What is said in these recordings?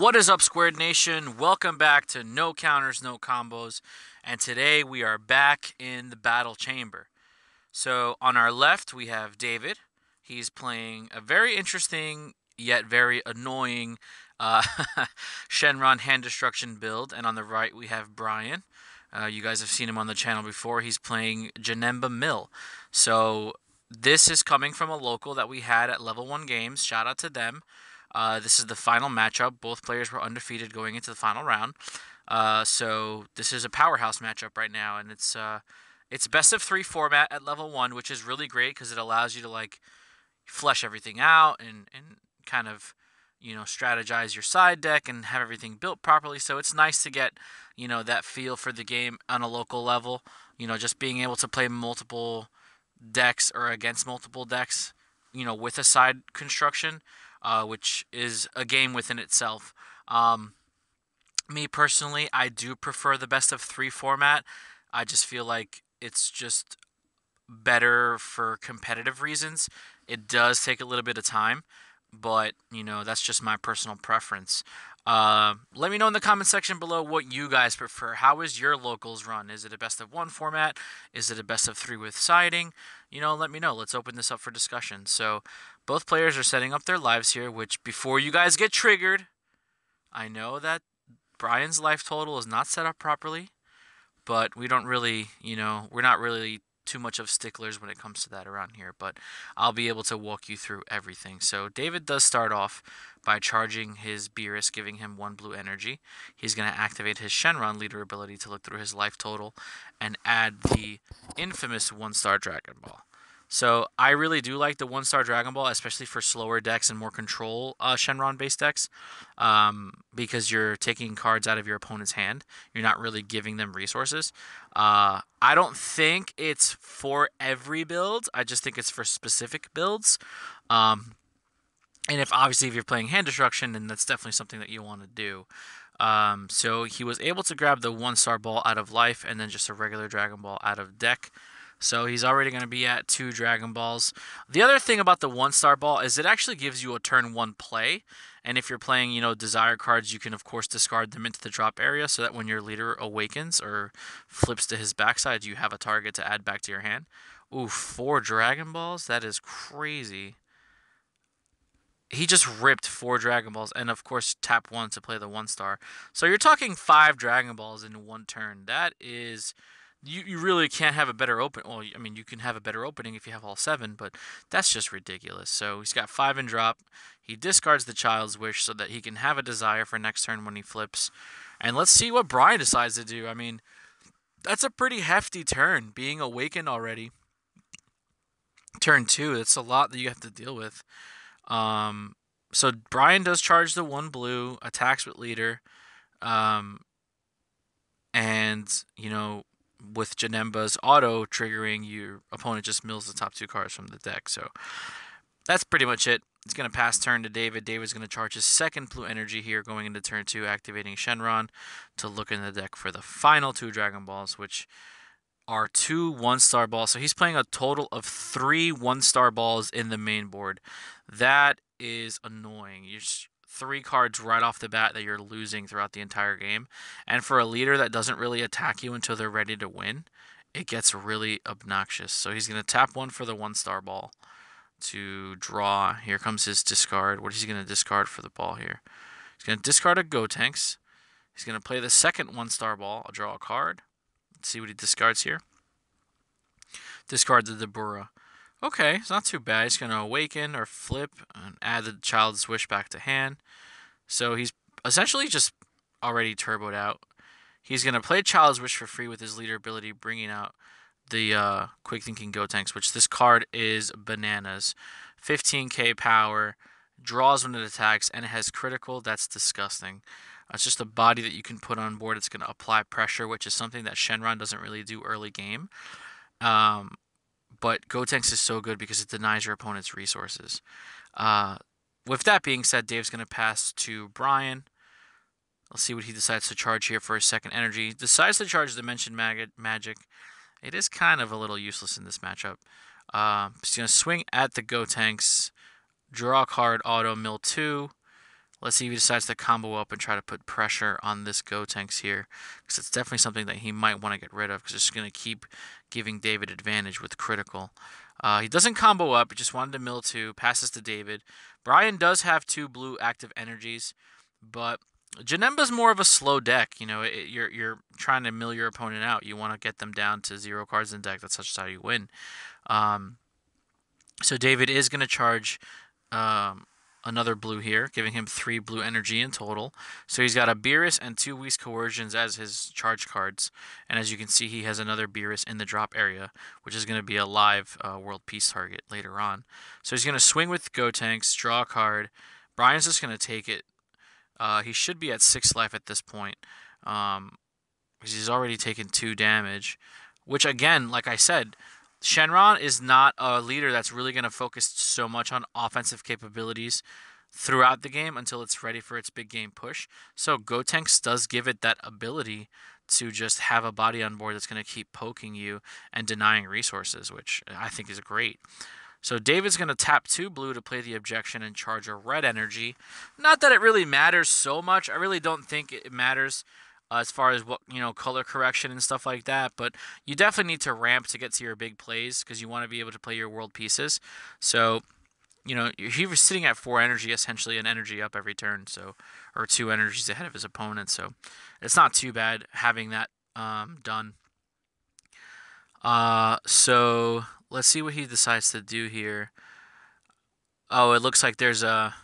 What is up, Squared Nation? Welcome back to No Counters, No Combos. And today we are back in the battle chamber. So on our left, we have David. He's playing a very interesting yet very annoying uh, Shenron hand destruction build. And on the right, we have Brian. You guys have seen him on the channel before. He's playing Janemba Mill. So this is coming from a local that we had at Level 1 Games. Shout out to them. This is the final matchup. Both players were undefeated going into the final round. So this is a powerhouse matchup right now, and it's best of 3 format at level 1, which is really great because it allows you to like flesh everything out and kind of strategize your side deck and have everything built properly. So it's nice to get that feel for the game on a local level. Just being able to play multiple decks or against multiple decks, with a side construction. Which is a game within itself. Me personally, I do prefer the best of 3 format. I just feel like it's just better for competitive reasons. It does take a little bit of time, but that's just my personal preference. Let me know in the comment section below what you guys prefer. How is your locals run? Is it a best of 1 format? Is it a best of 3 with siding? Let me know. Let's open this up for discussion. So both players are setting up their lives here, which before you guys get triggered, I know that Brian's life total is not set up properly, but we don't really, we're not really too much of sticklers when it comes to that around here, but I'll be able to walk you through everything. So David does start off by charging his Beerus, giving him 1 blue energy. He's going to activate his Shenron leader ability to look through his life total and add the infamous 1-star Dragon Ball. So I really do like the 1-star Dragon Ball, especially for slower decks and more control Shenron-based decks, because you're taking cards out of your opponent's hand. You're not really giving them resources. I don't think it's for every build. I just think it's for specific builds. And obviously if you're playing hand destruction, then that's definitely something that you want to do. So he was able to grab the 1-star ball out of life and then just a regular Dragon Ball out of deck. So he's already going to be at 2 Dragon Balls. The other thing about the 1-star ball is it actually gives you a turn 1 play. And if you're playing, desire cards, you can, of course, discard them into the drop area so that when your leader awakens or flips to his backside, you have a target to add back to your hand. Ooh, 4 Dragon Balls? That is crazy. He just ripped 4 Dragon Balls and, of course, tap 1 to play the 1-star. So you're talking 5 Dragon Balls in 1 turn. That is... You really can't have a better open. Well, I mean, you can have a better opening if you have all 7, but that's just ridiculous. So he's got 5 in drop. He discards the Child's Wish so that he can have a desire for next turn when he flips. And let's see what Brian decides to do. I mean, that's a pretty hefty turn, being awakened already. Turn 2, that's a lot that you have to deal with. So Brian does charge the 1 blue, attacks with leader. And, with Janemba's auto triggering, your opponent just mills the top 2 cards from the deck. So that's pretty much it. It's going to pass turn to David. David's going to charge his 2nd blue energy here going into turn 2, activating Shenron to look in the deck for the final 2 Dragon Balls, which are 2 1-star balls. So he's playing a total of 3 1-star balls in the main board. That is annoying. You're just 3 cards right off the bat that you're losing throughout the entire game. And for a leader that doesn't really attack you until they're ready to win, it gets really obnoxious. So he's going to tap 1 for the 1-star ball to draw. Here comes his discard. What is he going to discard for the ball here? He's going to discard a Gotenks. He's going to play the 2nd 1-star ball. I'll draw a card. Let's see what he discards here. Discard the Dabura. Okay, it's not too bad. He's going to awaken or flip and add the Child's Wish back to hand. So he's essentially just already turboed out. He's going to play Child's Wish for free with his leader ability, bringing out the Quick Thinking Gotenks, which this card is bananas. 15k power, draws when it attacks, and it has critical. That's disgusting. It's just a body that you can put on board. It's going to apply pressure, which is something that Shenron doesn't really do early game. But Gotenks is so good because it denies your opponent's resources. With that being said, Dave's going to pass to Brian. Let's see what he decides to charge here for his 2nd energy. He decides to charge Dimension Magic. It is kind of a little useless in this matchup. He's going to swing at the Gotenks, draw a card, auto, mill 2. Let's see if he decides to combo up and try to put pressure on this Gotenks here, because it's definitely something that he might want to get rid of, because it's going to keep giving David advantage with critical. He doesn't combo up, he just wanted to mill 2, passes to David. Brian does have 2 blue active energies, but Janemba's more of a slow deck. You know, you're trying to mill your opponent out. You want to get them down to 0 cards in deck. That's just how you win. So David is going to charge another blue here, giving him 3 blue energy in total. So he's got a Beerus and 2 Whis Coercions as his charge cards. And as you can see, he has another Beerus in the drop area, which is going to be a live world peace target later on. So he's going to swing with Gotenks, draw a card. Brian's just going to take it. He should be at 6 life at this point, because he's already taken 2 damage, which again, like I said, Shenron is not a leader that's really going to focus so much on offensive capabilities throughout the game until it's ready for its big game push. So Gotenks does give it that ability to just have a body on board that's going to keep poking you and denying resources, which I think is great. So David's going to tap 2 blue to play the objection and charge a red energy. Not that it really matters so much. I really don't think it matters as far as what, you know, color correction and stuff like that, but you definitely need to ramp to get to your big plays because you want to be able to play your world pieces. So, you know, he was sitting at 4 energy, essentially an energy up every turn, so, or 2 energies ahead of his opponent, so it's not too bad having that done. So let's see what he decides to do here. Oh, it looks like there's a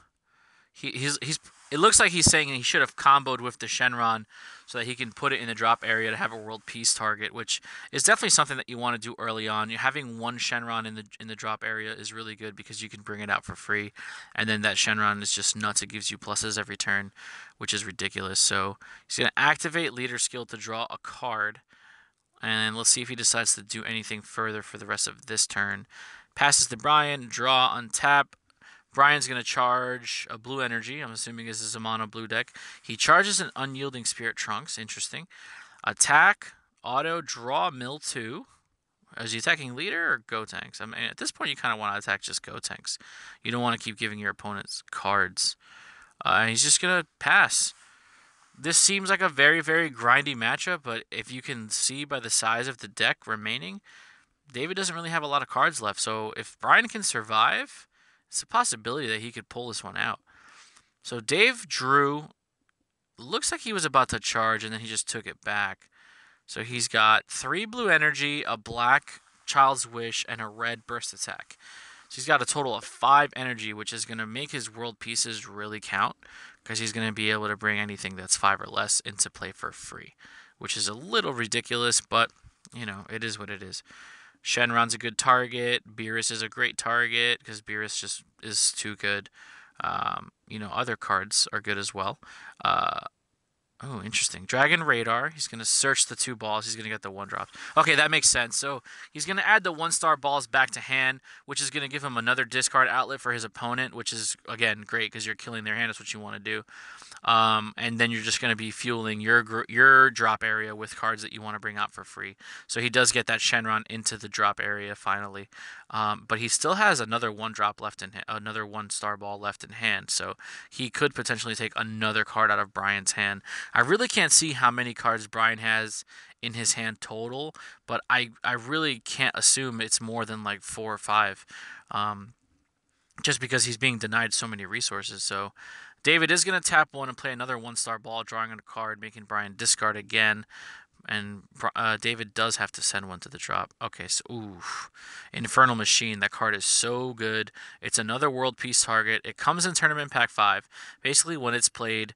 it looks like he's saying he should have comboed with the Shenron so that he can put it in the drop area to have a world peace target, which is definitely something that you want to do early on. You're having 1 Shenron in the drop area is really good because you can bring it out for free, and then that Shenron is just nuts. It gives you pluses every turn, which is ridiculous. So he's going to activate leader skill to draw a card, and let's see if he decides to do anything further for the rest of this turn. Passes to Brian, draw, untap. Brian's going to charge a blue energy. I'm assuming this is a mono blue deck. He charges an unyielding Spirit Trunks. Interesting. Attack, auto, draw, mill 2. Is he attacking leader or Gotenks? I mean, at this point, you kind of want to attack just Gotenks. You don't want to keep giving your opponents cards. He's just going to pass. This seems like a very, very grindy matchup, but if you can see by the size of the deck remaining, David doesn't really have a lot of cards left. So if Brian can survive, it's a possibility that he could pull this one out. So Dave drew. Looks like he was about to charge, and then he just took it back. So he's got 3 blue energy, a black Child's Wish, and a red burst attack. So he's got a total of 5 energy, which is going to make his world pieces really count, because he's going to be able to bring anything that's 5 or less into play for free, which is a little ridiculous, but, you know, it is what it is. Shenron's a good target. Beerus is a great target because Beerus just is too good. You know, other cards are good as well. Oh, interesting. Dragon Radar. He's going to search the 2 balls. He's going to get the 1 drops. Okay, that makes sense. So he's going to add the 1-star balls back to hand, which is going to give him another discard outlet for his opponent, which is, again, great because you're killing their hand. That's what you want to do. And then you're just going to be fueling your drop area with cards that you want to bring out for free. So he does get that Shenron into the drop area finally. But he still has another 1 drop left in another 1-star ball left in hand. So he could potentially take another card out of Brian's hand. I really can't see how many cards Brian has in his hand total, but I really can't assume it's more than like 4 or 5. Just because he's being denied so many resources. So David is going to tap 1 and play another 1-star ball, drawing a card, making Brian discard again. And David does have to send 1 to the drop. Okay, so, oof. Infernal Machine. That card is so good. It's another world peace target. It comes in Tournament Pack 5. Basically, when it's played,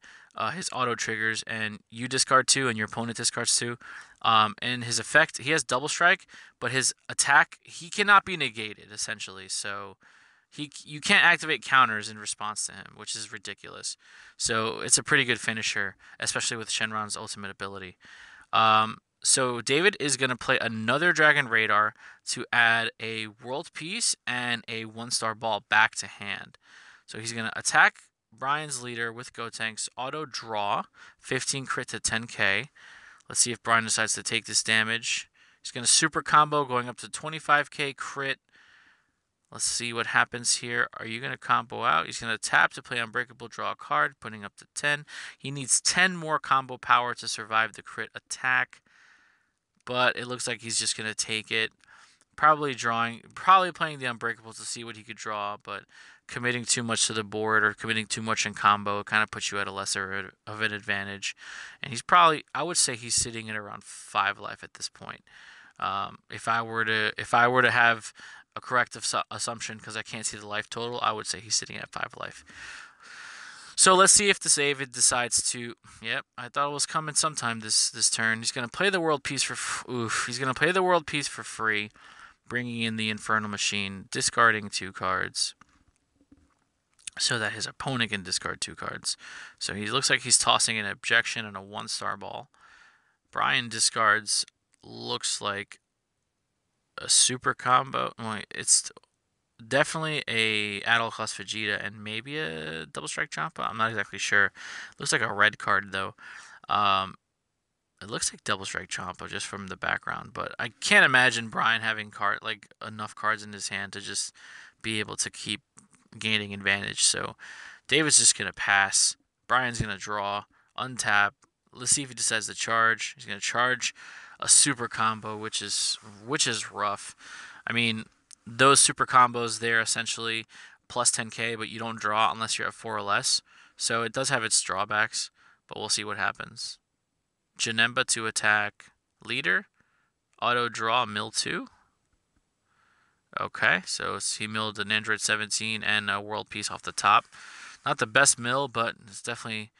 his auto triggers, and you discard 2, and your opponent discards 2. And his effect, he has Double Strike, but his attack, he cannot be negated, essentially. So you can't activate counters in response to him, which is ridiculous. So it's a pretty good finisher, especially with Shenron's ultimate ability. So David is going to play another Dragon Radar to add a World Peace and a 1-star ball back to hand. So he's going to attack Brian's leader with Gotenks, auto draw, 15 crit to 10k. Let's see if Brian decides to take this damage. He's going to super combo, going up to 25k crit. Let's see what happens here. Are you going to combo out? He's going to tap to play Unbreakable, draw a card, putting up to 10. He needs 10 more combo power to survive the crit attack. But it looks like he's just going to take it. Probably playing the Unbreakable to see what he could draw, but committing too much to the board or committing too much in combo kind of puts you at a lesser of an advantage. And he's probably, I would say he's sitting at around 5 life at this point. If I were to have a correct assumption, because I can't see the life total, I would say he's sitting at 5 life. So let's see if this David decides to. Yep, I thought it was coming sometime this turn. He's gonna play the world piece for. He's gonna play the world piece for free, bringing in the Infernal Machine, discarding 2 cards, so that his opponent can discard 2 cards. So he looks like he's tossing an objection and a 1-star ball. Brian discards. Looks like a super combo. It's definitely a Adult Class Vegeta and maybe a Double Strike Champa. I'm not exactly sure. Looks like a red card though. It looks like Double Strike Champa just from the background, but I can't imagine Brian having enough cards in his hand to just be able to keep gaining advantage. So David's just gonna pass. Brian's gonna draw, untap. Let's see if he decides to charge. He's gonna charge a super combo, which is rough. I mean, those super combos, they're essentially plus 10k, but you don't draw unless you're at 4 or less. So it does have its drawbacks, but we'll see what happens. Janemba to attack leader. Auto draw mill 2. Okay, so he milled an Android 17 and a World Peace off the top. Not the best mill, but it's definitely...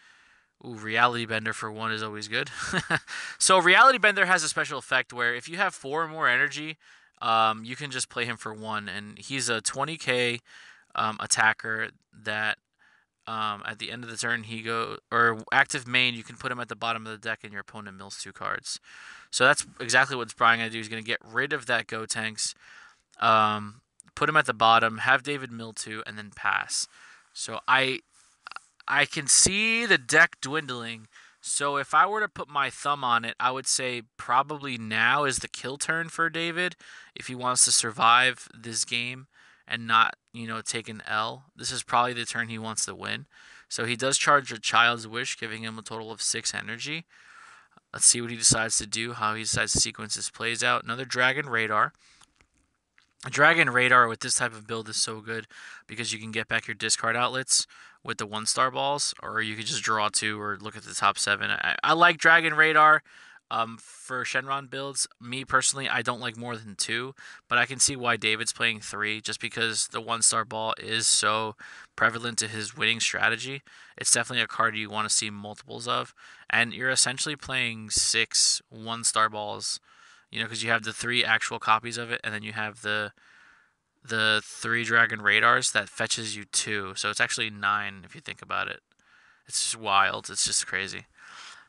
Ooh, Reality Bender for 1 is always good. So Reality Bender has a special effect where if you have 4 or more energy, you can just play him for 1. And he's a 20k attacker that at the end of the turn active main, you can put him at the bottom of the deck and your opponent mills 2 cards. So that's exactly what Brian going to do. He's going to get rid of that Gotenks, put him at the bottom, have David mill 2, and then pass. So I can see the deck dwindling, so if I were to put my thumb on it, I would say probably now is the kill turn for David if he wants to survive this game and not, take an L. This is probably the turn he wants to win. So he does charge a Child's Wish, giving him a total of 6 energy. Let's see what he decides to do, how he decides to sequence his plays out. Another Dragon Radar. Dragon Radar with this type of build is so good because you can get back your discard outlets with the 1-star balls, or you could just draw 2 or look at the top 7. I like Dragon Radar for Shenron builds. Me personally, I don't like more than 2, but I can see why David's playing 3 just because the 1-star ball is so prevalent to his winning strategy. It's definitely a card you want to see multiples of, and you're essentially playing 6 1-star balls, because you have the 3 actual copies of it, and then you have the 3 Dragon Radars that fetches you 2. So it's actually 9 if you think about it. It's just wild. It's just crazy.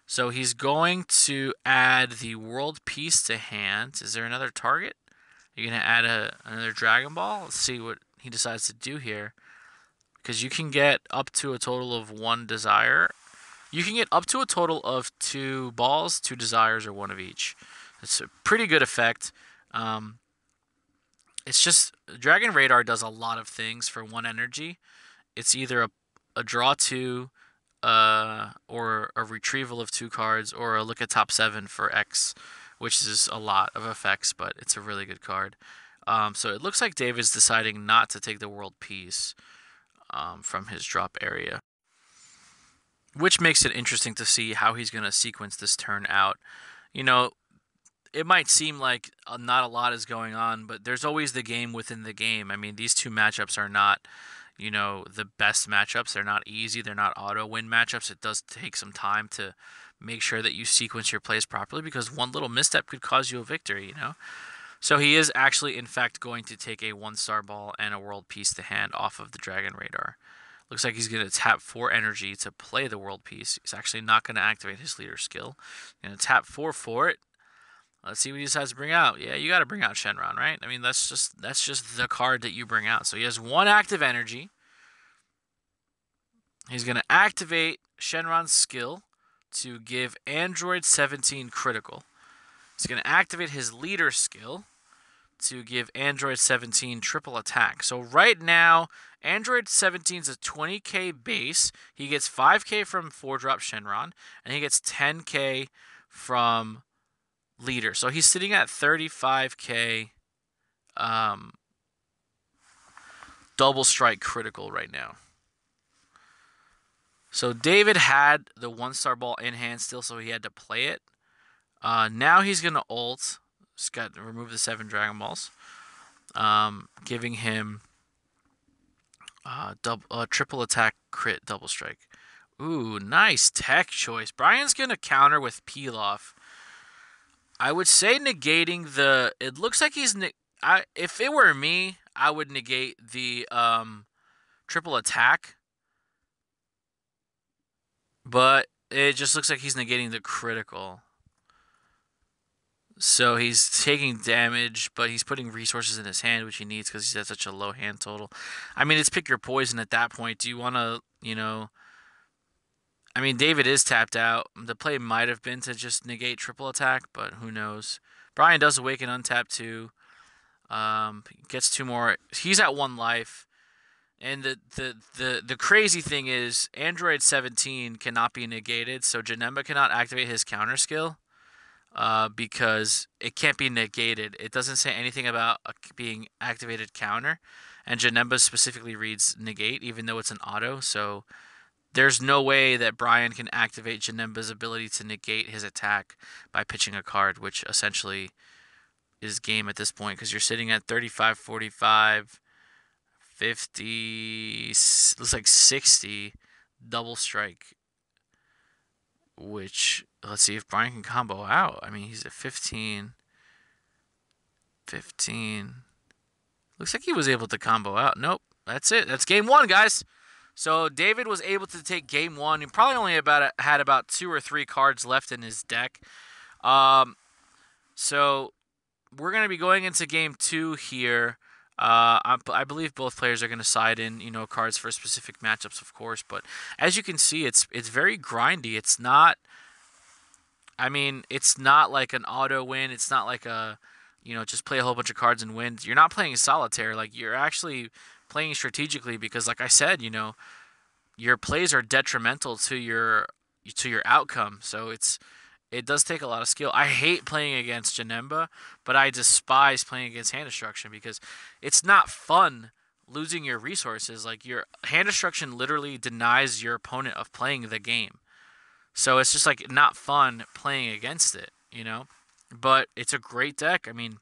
So he's going to add the World Peace to hand. Is there another target? You're going to add another Dragon Ball? Let's see what he decides to do here. Because you can get up to a total of 1 Desire. You can get up to a total of 2 balls, 2 Desires, or 1 of each. It's a pretty good effect. It's just Dragon Radar does a lot of things for 1 energy. It's either a draw 2, or a retrieval of 2 cards, or a look at top 7 for X, which is a lot of effects, but it's a really good card. So it looks like David's deciding not to take the World Peace from his drop area, which makes it interesting to see how he's going to sequence this turn out. It might seem like not a lot is going on, but there's always the game within the game. I mean, these 2 matchups are not, the best matchups. They're not easy. They're not auto-win matchups. It does take some time to make sure that you sequence your plays properly because one little misstep could cause you a victory, So he is actually, in fact, going to take a 1-star ball and a World Peace to hand off of the Dragon Radar. Looks like he's going to tap 4 energy to play the World Peace. He's actually not going to activate his leader skill. He's going to tap 4 for it. Let's see what he decides to bring out. Yeah, you got to bring out Shenron, right? I mean, that's just the card that you bring out. So he has 1 active energy. He's going to activate Shenron's skill to give Android 17 critical. He's going to activate his leader skill to give Android 17 triple attack. So right now, Android 17 is a 20k base. He gets 5k from 4-drop Shenron, and he gets 10k from Leader. So he's sitting at 35k double strike critical right now. So David had the 1-star ball in hand still, so he had to play it. Now he's going to ult. Just got to remove the 7 Dragon Balls. Giving him triple attack crit double strike. Ooh, nice tech choice. Brian's going to counter with peel off. I would say negating the... It looks like he's... if it were me, I would negate the triple attack. But it just looks like he's negating the critical. So he's taking damage, but he's putting resources in his hand, which he needs because he's at such a low hand total. I mean, it's pick your poison at that point. Do you want to, you know... I mean, David is tapped out. The play might have been to just negate triple attack, but who knows. Brian does awaken untap too. Gets 2 more. He's at 1 life. And the crazy thing is, Android 17 cannot be negated, so Janemba cannot activate his counter skill because it can't be negated. It doesn't say anything about being activated counter, and Janemba specifically reads negate, even though it's an auto, so there's no way that Brian can activate Janemba's ability to negate his attack by pitching a card, which essentially is game at this point, because you're sitting at 35, 45... 50, looks like 60 double strike, which, let's see if Brian can combo out. I mean, he's at 15. Looks like he was able to combo out. Nope, that's it. That's game 1, guys. So David was able to take game 1. He probably only had about 2 or 3 cards left in his deck. So we're going to be going into game 2 here. I believe both players are going to side in, cards for specific matchups, of course. But as you can see, it's very grindy. It's not. I mean, it's not like an auto win. It's not like a, just play a whole bunch of cards and win. You're not playing solitaire. Like, you're actually playing strategically because, like I said, your plays are detrimental to your outcome. So it does take a lot of skill. I hate playing against Janemba, but I despise playing against hand destruction because it's not fun losing your resources. Like, your hand destruction literally denies your opponent of playing the game. So it's just like not fun playing against it, But it's a great deck. I mean,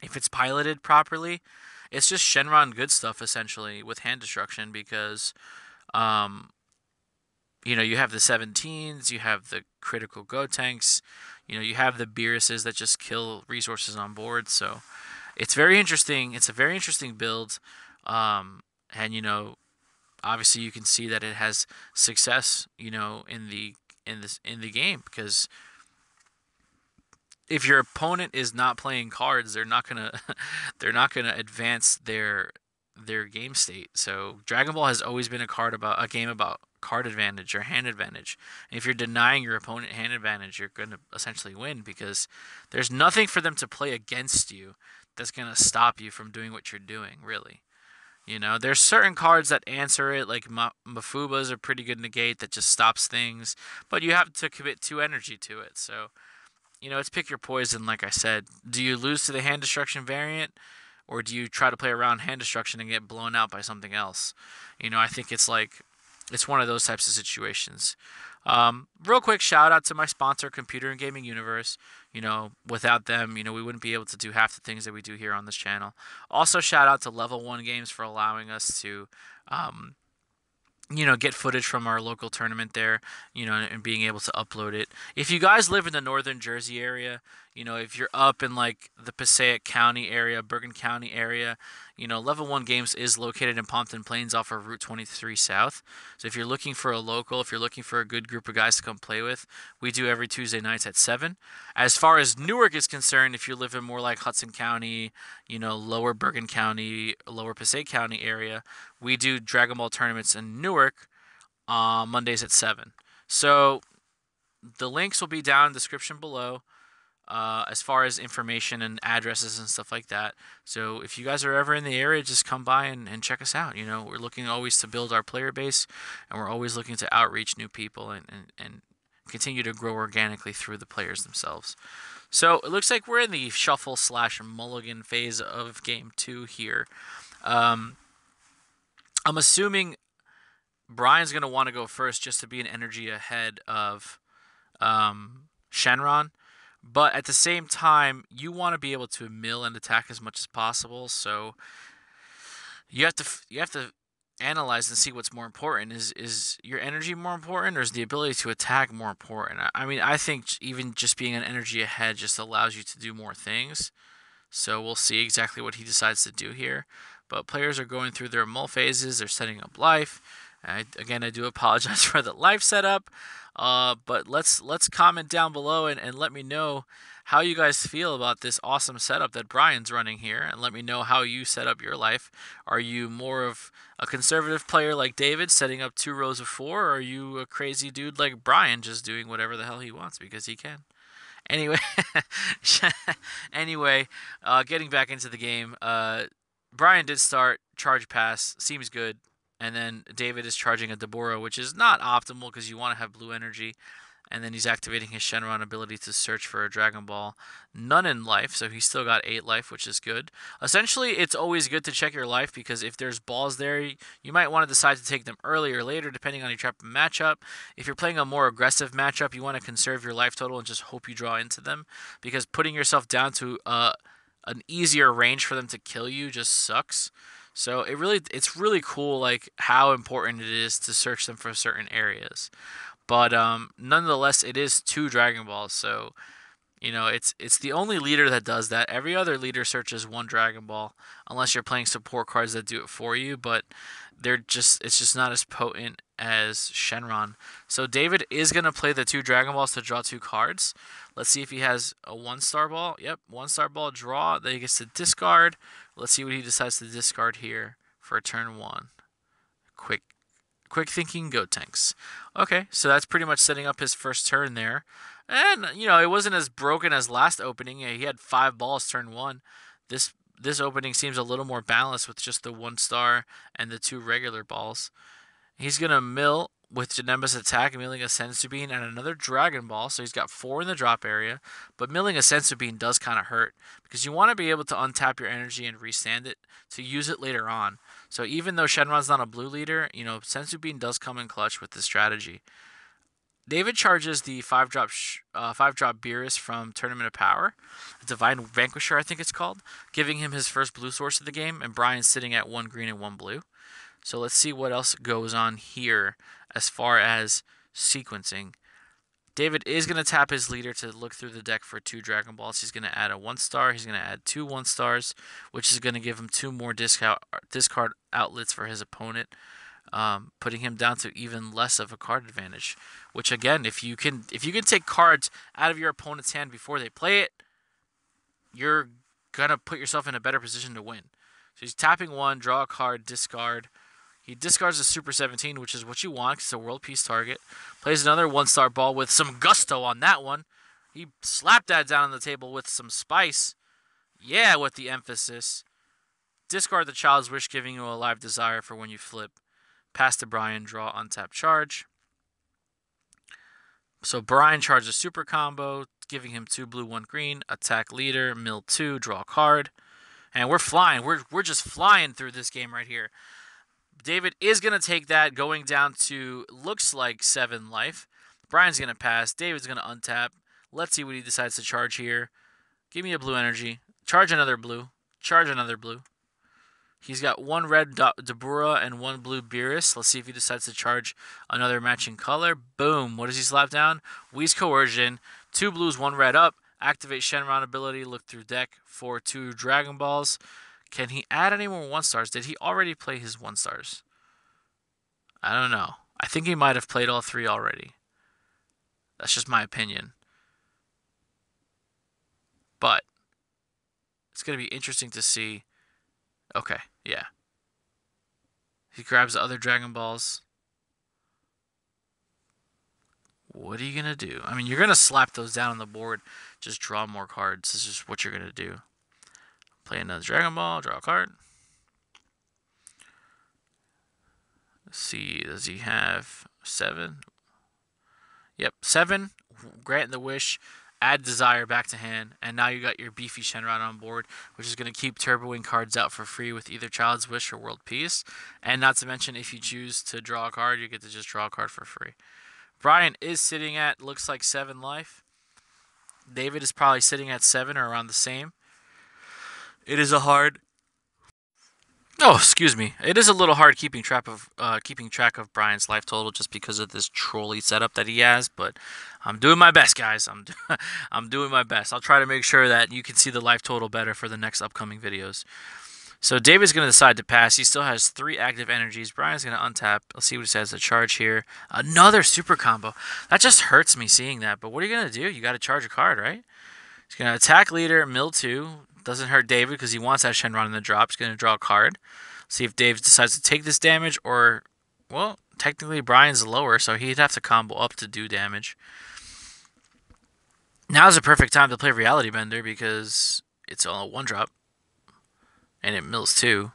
if it's piloted properly, it's just Shenron good stuff essentially with hand destruction because you have the 17s, you have the critical go tanks, you have the Beeruses that just kill resources on board. So it's very interesting. It's a very interesting build. And, obviously you can see that it has success, in the game because if your opponent is not playing cards, they're not gonna advance their game state. So Dragon Ball has always been a game about card advantage or hand advantage. And if you're denying your opponent hand advantage, you're going to essentially win because there's nothing for them to play against you that's going to stop you from doing what you're doing, really. There's certain cards that answer it, like Mafuba is a pretty good negate that just stops things, but you have to commit 2 energy to it. So, it's pick your poison, like I said. Do you lose to the hand destruction variant? Or do you try to play around hand destruction and get blown out by something else? I think it's one of those types of situations. Real quick shout out to my sponsor, Computer and Gaming Universe. Without them, we wouldn't be able to do half the things that we do here on this channel. Also, shout out to Level 1 Games for allowing us to, get footage from our local tournament there, and being able to upload it. If you guys live in the northern Jersey area, if you're up in like the Passaic County area, Bergen County area, Level 1 Games is located in Pompton Plains off of Route 23 South. So if you're looking for a local, if you're looking for a good group of guys to come play with, we do every Tuesday nights at 7. As far as Newark is concerned, if you live in more like Hudson County, lower Bergen County, lower Passaic County area, we do Dragon Ball tournaments in Newark Mondays at 7. So the links will be down in the description below. as far as information and addresses and stuff like that. So if you guys are ever in the area, just come by and check us out. We're looking always to build our player base, and we're always looking to outreach new people and continue to grow organically through the players themselves. So it looks like we're in the shuffle / mulligan phase of game 2 here. I'm assuming Brian's going to want to go first just to be an energy ahead of Shenron. But at the same time, you want to be able to mill and attack as much as possible. So you have to analyze and see what's more important. Is your energy more important, or is the ability to attack more important? I mean, I think even just being an energy ahead just allows you to do more things. So we'll see exactly what he decides to do here. But players are going through their mull phases. They're setting up life. I do apologize for the life setup. But let's comment down below and let me know how you guys feel about this awesome setup that Brian's running here, and let me know how you set up your life. Are you more of a conservative player like David, setting up 2 rows of 4, or are you a crazy dude like Brian, just doing whatever the hell he wants because he can? Anyway, getting back into the game, Brian did start charge pass, seems good. And then David is charging a Deborah, which is not optimal because you want to have blue energy. And then he's activating his Shenron ability to search for a Dragon Ball. None in life, so he's still got 8 life, which is good. Essentially, it's always good to check your life because if there's balls there, you might want to decide to take them early or later, depending on your trap matchup. If you're playing a more aggressive matchup, you want to conserve your life total and just hope you draw into them, because putting yourself down to an easier range for them to kill you just sucks. So it's really cool, like how important it is to search them for certain areas. But nonetheless, it is 2 Dragon Balls, so it's the only leader that does that. Every other leader searches 1 Dragon Ball, unless you're playing support cards that do it for you. But it's just not as potent as Shenron. So David is gonna play the 2 Dragon Balls to draw 2 cards. Let's see if he has a 1-star ball. Yep, 1-star ball draw. Then he gets to discard. Let's see what he decides to discard here for turn 1. Quick thinking, go Tanks. Okay, so that's pretty much setting up his first turn there. And, it wasn't as broken as last opening. He had 5 balls turn 1. This opening seems a little more balanced with just the 1-star and the 2 regular balls. He's going to mill with Janemba's attack, milling a Senzu Bean and another Dragon Ball. So he's got 4 in the drop area. But milling a Senzu Bean does kind of hurt, because you want to be able to untap your energy and restand it to use it later on. So even though Shenron's not a blue leader, Senzu Bean does come in clutch with this strategy. David charges the 5-drop Beerus from Tournament of Power, Divine Vanquisher I think it's called, giving him his first blue source of the game, and Brian's sitting at 1 green and 1 blue. So let's see what else goes on here as far as sequencing. David is going to tap his leader to look through the deck for 2 Dragon Balls. He's going to add a 1-star. He's going to add 2 1-stars, which is going to give him 2 more discard outlets for his opponent, putting him down to even less of a card advantage. Which again, if you can take cards out of your opponent's hand before they play it, you're going to put yourself in a better position to win. So he's tapping 1, draw a card, discard. He discards a Super 17, which is what you want, 'cause it's a world peace target. Plays another 1-star ball with some gusto on that one. He slapped that down on the table with some spice. Yeah, with the emphasis. Discard the Child's Wish, giving you a live desire for when you flip. Pass to Brian, draw, untap, charge. So Brian charges a super combo, giving him 2 blue, 1 green. Attack leader, mill 2, draw a card. And we're flying. We're just flying through this game right here. David is going to take that, going down to, looks like 7 life. Brian's going to pass. David's going to untap. Let's see what he decides to charge here. Give me a blue energy. Charge another blue. Charge another blue. He's got 1 red Deborah and 1 blue Beerus. Let's see if he decides to charge another matching color. Boom. What does he slap down? Wheeze Coercion. 2 blues, 1 red up. Activate Shenron ability. Look through deck for 2 Dragon Balls. Can he add any more 1-stars? Did he already play his 1-stars? I don't know. I think he might have played all 3 already. That's just my opinion. But it's going to be interesting to see. Okay, yeah. He grabs the other Dragon Balls. What are you going to do? I mean, you're going to slap those down on the board. Just draw more cards. This is just what you're going to do. Play another Dragon Ball. Draw a card. Let's see. Does he have 7? Yep, 7. Grant the wish. Add desire back to hand, and now you got your beefy Shenron on board, which is going to keep turboing cards out for free with either Child's Wish or World Peace. And not to mention, if you choose to draw a card, you get to just draw a card for free. Brian is sitting at, looks like 7 life. David is probably sitting at 7 or around the same. It is a hard... Oh, excuse me. It is a little hard keeping track of Brian's life total just because of this trolley setup that he has, but I'm doing my best, guys. I'm doing my best. I'll try to make sure that you can see the life total better for the next upcoming videos. So David's going to decide to pass. He still has 3 active energies. Brian's going to untap. Let's see what he says to charge here. Another super combo. That just hurts me seeing that, but what are you going to do? You got to charge a card, right? He's going to attack leader, mill 2. Doesn't hurt David because he wants that Shenron in the drop. He's going to draw a card. See if Dave decides to take this damage or, well, technically Brian's lower, so he'd have to combo up to do damage. Now's a perfect time to play Reality Bender because it's on a 1-drop and it mills 2.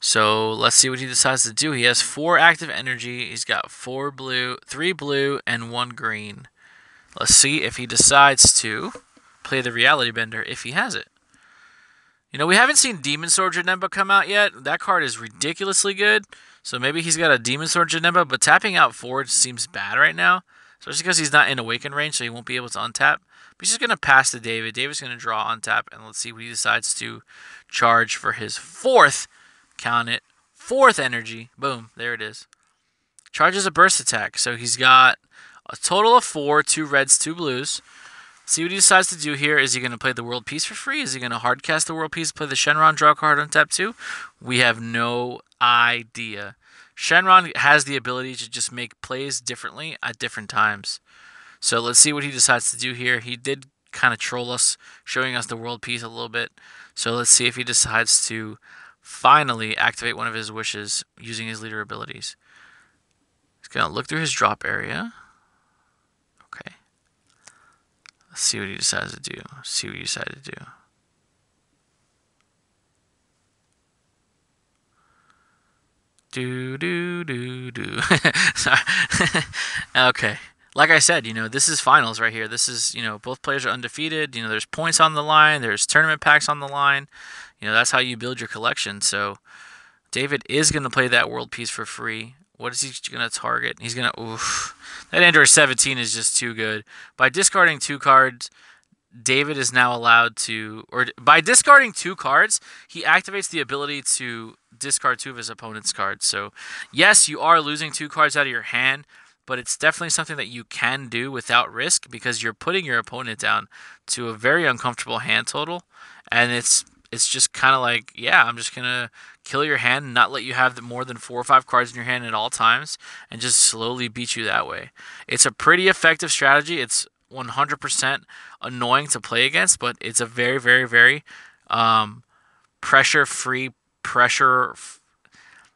So let's see what he decides to do. He has 4 active energy. He's got 4 blue, 3 blue, and 1 green. Let's see if he decides to play the Reality Bender if he has it. You know, we haven't seen Demon Sword Janemba come out yet. That card is ridiculously good. So maybe he's got a Demon Sword Janemba, but tapping out forward seems bad right now. Especially because he's not in Awaken range, so he won't be able to untap. But he's just going to pass to David. David's going to draw untap, and let's see what he decides to charge for his 4th, count it, 4th energy. Boom, there it is. Charges a burst attack. So he's got a total of 4, 2 reds, 2 blues. See what he decides to do here. Is he going to play the World Peace for free? Is he going to hardcast the World Peace, play the Shenron, draw a card on tap 2? We have no idea. Shenron has the ability to just make plays differently at different times. So let's see what he decides to do here. He did kind of troll us, showing us the World Peace a little bit. So let's see if he decides to finally activate one of his wishes using his leader abilities. He's going to look through his drop area. Okay. Let's see what he decides to do. See what he decides to do. Sorry. Okay. Like I said, you know, this is finals right here. This is, you know, both players are undefeated. You know, there's points on the line. There's tournament packs on the line. You know, that's how you build your collection. So David is going to play that World Peace for free. What is he going to target? He's going to... Oof. That Android 17 is just too good. By discarding 2 cards, David is now allowed to... Or by discarding 2 cards, he activates the ability to discard 2 of his opponent's cards. So, yes, you are losing 2 cards out of your hand, but it's definitely something that you can do without risk because you're putting your opponent down to a very uncomfortable hand total. And it's just kind of like, yeah, I'm just going to kill your hand and not let you have more than 4 or 5 cards in your hand at all times and just slowly beat you that way. It's a pretty effective strategy. It's 100% annoying to play against, but it's a very, very, very pressure-free pressure.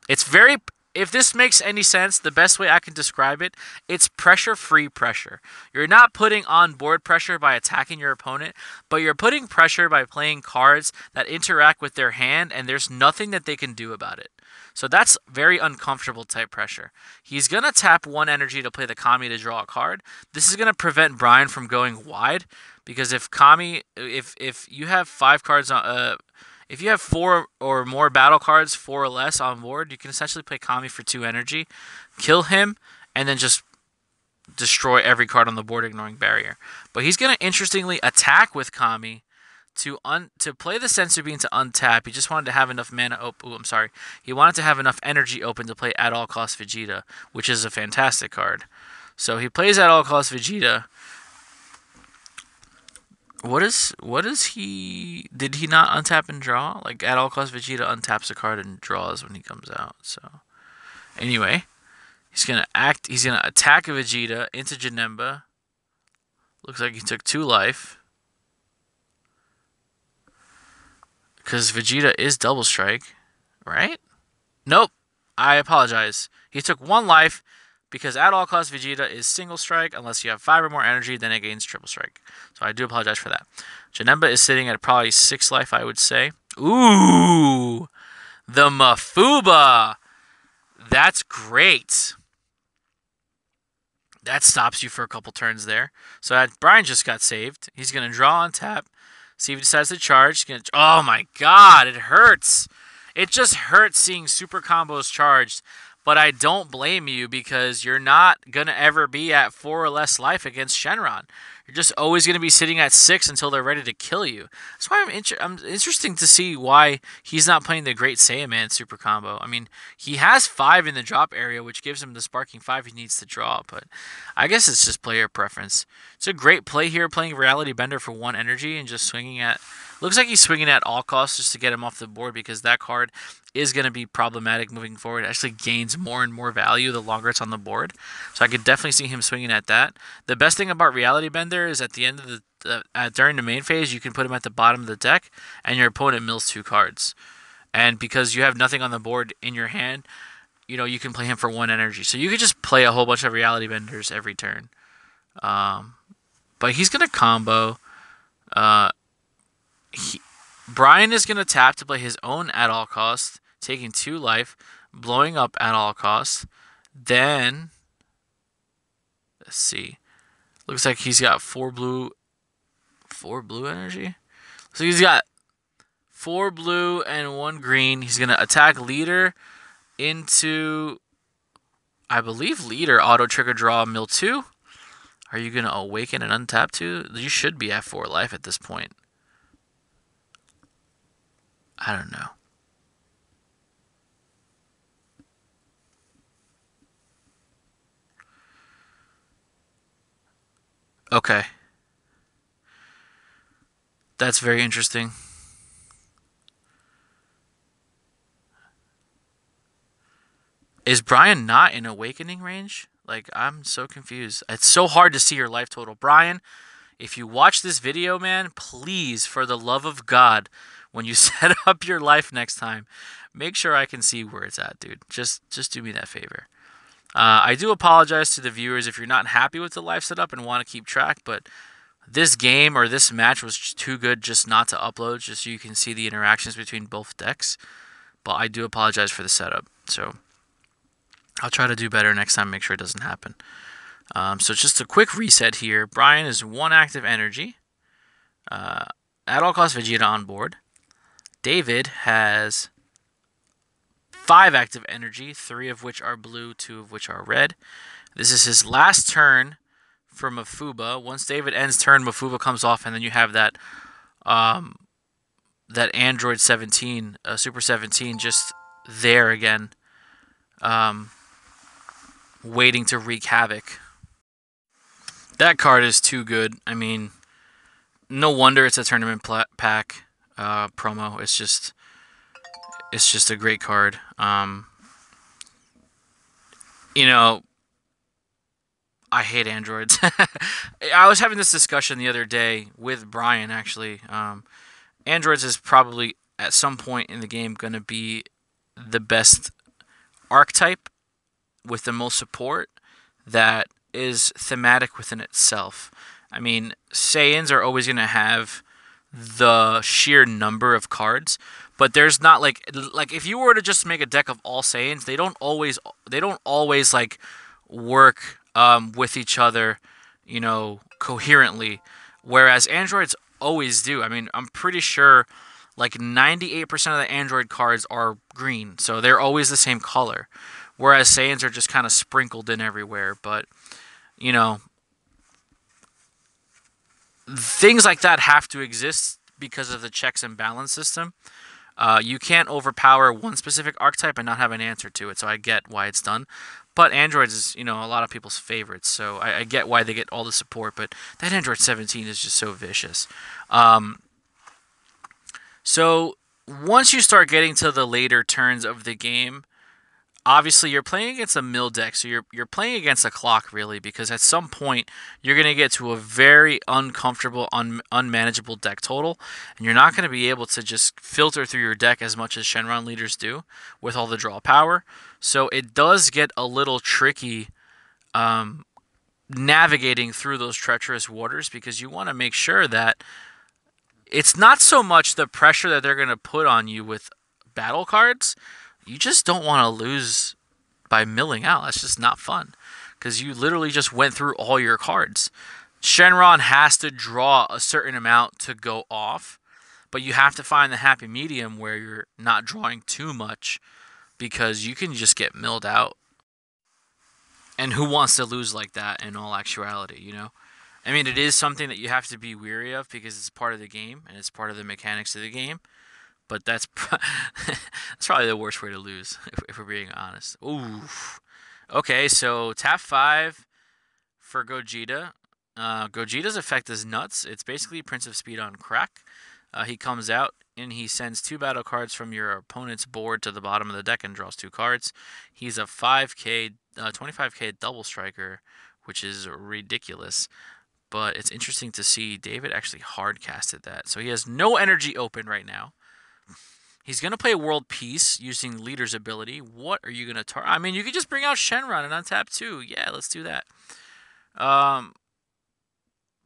It's very... If this makes any sense, the best way I can describe it, it's pressure-free pressure. You're not putting on board pressure by attacking your opponent, but you're putting pressure by playing cards that interact with their hand, and there's nothing that they can do about it. So that's very uncomfortable type pressure. He's going to tap 1 energy to play the Kami to draw a card. This is going to prevent Brian from going wide, because if Kami, if you have 5 cards on... If you have 4 or more battle cards, 4 or less on board, you can essentially play Kami for 2 energy, kill him, and then just destroy every card on the board, ignoring barrier. But he's going to interestingly attack with Kami to play the Sensu Bean to untap. He just wanted to have enough mana open. I'm sorry. He wanted to have enough energy open to play At All Cost Vegeta, which is a fantastic card. So he plays At All Cost Vegeta. What is he... Did he not untap and draw? Like, At All Cost Vegeta untaps a card and draws when he comes out. So, anyway, he's going to attack a Vegeta into Janemba. Looks like he took 2 life. Because Vegeta is double strike, right? Nope. I apologize. He took 1 life, because at all costs Vegeta is single strike. Unless you have 5 or more energy, then it gains triple strike. So I do apologize for that. Janemba is sitting at probably 6 life, I would say. Ooh, the Mafuba. That's great. That stops you for a couple turns there. So Brian just got saved. He's going to draw on tap. See if he decides to charge. Oh my god, it hurts. It just hurts seeing super combos charged. But I don't blame you because you're not going to ever be at 4 or less life against Shenron. You're just always going to be sitting at 6 until they're ready to kill you. That's why I'm interesting to see why he's not playing the Great Saiyaman super combo. I mean, he has 5 in the drop area, which gives him the sparking 5 he needs to draw. But I guess it's just player preference. It's a great play here, playing Reality Bender for 1 energy and just swinging at... Looks like he's swinging at all costs just to get him off the board because that card is going to be problematic moving forward. It actually gains more and more value the longer it's on the board. So I could definitely see him swinging at that. The best thing about Reality Bender is at the end of during the main phase, you can put him at the bottom of the deck and your opponent mills 2 cards. And because you have nothing on the board in your hand, you can play him for 1 energy. So you could just play a whole bunch of Reality Benders every turn. But he's going to combo... Brian is going to tap to play his own at all costs, taking 2 life, blowing up at all costs. Then, let's see. Looks like he's got 4 blue energy. So he's got 4 blue and 1 green. He's going to attack leader into, I believe, leader auto trigger draw mill 2. Are you going to awaken and untap 2? You should be at 4 life at this point. I don't know. Okay. That's very interesting. Is Brian not in awakening range? Like, I'm so confused. It's so hard to see your life total. Brian, if you watch this video, man, please, for the love of God, when you set up your life next time, make sure I can see where it's at, dude. Just do me that favor. I do apologize to the viewers if you're not happy with the life setup and want to keep track, but this game or this match was too good just not to upload, just so you can see the interactions between both decks. But I do apologize for the setup, so I'll try to do better next time, make sure it doesn't happen. So just a quick reset here. Brian is 1 active energy. At all costs Vegeta on board. David has 5 active energy, 3 of which are blue, 2 of which are red. This is his last turn for Mafuba. Once David ends turn, Mafuba comes off, and then you have that that Android 17, Super 17, just there again, waiting to wreak havoc. That card is too good. I mean, no wonder it's a tournament pack promo. It's just a great card. I hate androids. I was having this discussion the other day with Brian, actually. Androids is probably, at some point in the game, going to be the best archetype with the most support that is thematic within itself. I mean, Saiyans are always going to have the sheer number of cards, but there's not like if you were to just make a deck of all Saiyans, they don't always like work with each other, coherently, whereas androids always do. I mean, I'm pretty sure like 98% of the android cards are green, so they're always the same color, whereas Saiyans are just kind of sprinkled in everywhere. But things like that have to exist because of the checks and balance system. You can't overpower one specific archetype and not have an answer to it, so I get why it's done. But androids is, a lot of people's favorites, so I get why they get all the support, but that Android 17 is just so vicious. So once you start getting to the later turns of the game, obviously you're playing against a mill deck, so you're playing against a clock, really, because at some point you're going to get to a very uncomfortable, unmanageable deck total, and you're not going to be able to just filter through your deck as much as Shenron leaders do with all the draw power. So it does get a little tricky navigating through those treacherous waters, because you want to make sure that it's not so much the pressure that they're going to put on you with battle cards. You just don't want to lose by milling out. That's just not fun, because you literally just went through all your cards. Shenron has to draw a certain amount to go off, but you have to find the happy medium where you're not drawing too much, because you can just get milled out. And who wants to lose like that in all actuality, you know? I mean, it is something that you have to be weary of because it's part of the game and it's part of the mechanics of the game. But that's that's probably the worst way to lose, if we're being honest. Ooh. Okay, so tap 5 for Gogeta. Gogeta's effect is nuts. It's basically Prince of Speed on crack. He comes out and he sends 2 battle cards from your opponent's board to the bottom of the deck and draws 2 cards. He's a 25k double striker, which is ridiculous. But it's interesting to see David actually hard casted that. So he has no energy open right now. He's going to play World Peace using Leader's ability. What are you going to target? I mean, you could just bring out Shenron and untap 2. Yeah, let's do that.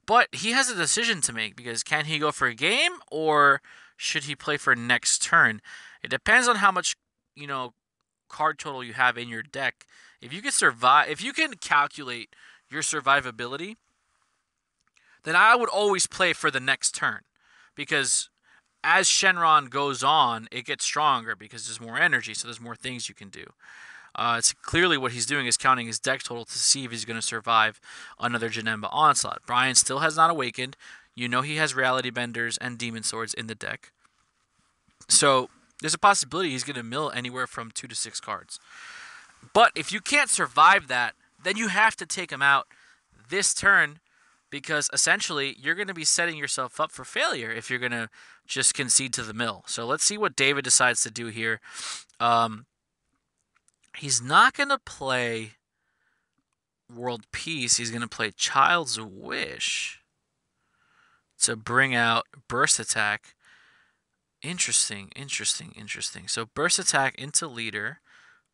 But he has a decision to make, because can he go for a game or should he play for next turn? It depends on how much, card total you have in your deck. If you can survive, if you can calculate your survivability, then I would always play for the next turn, because as Shenron goes on, it gets stronger because there's more energy, so there's more things you can do. It's clearly what he's doing is counting his deck total to see if he's going to survive another Janemba onslaught. Brian still has not awakened. You know he has Reality Benders and Demon Swords in the deck. So there's a possibility he's going to mill anywhere from 2 to 6 cards. But if you can't survive that, then you have to take him out this turn, because essentially you're going to be setting yourself up for failure if you're going to just concede to the mill. So let's see what David decides to do here. He's not going to play World Peace. He's going to play Child's Wish to bring out Burst Attack. Interesting. So Burst Attack into Leader.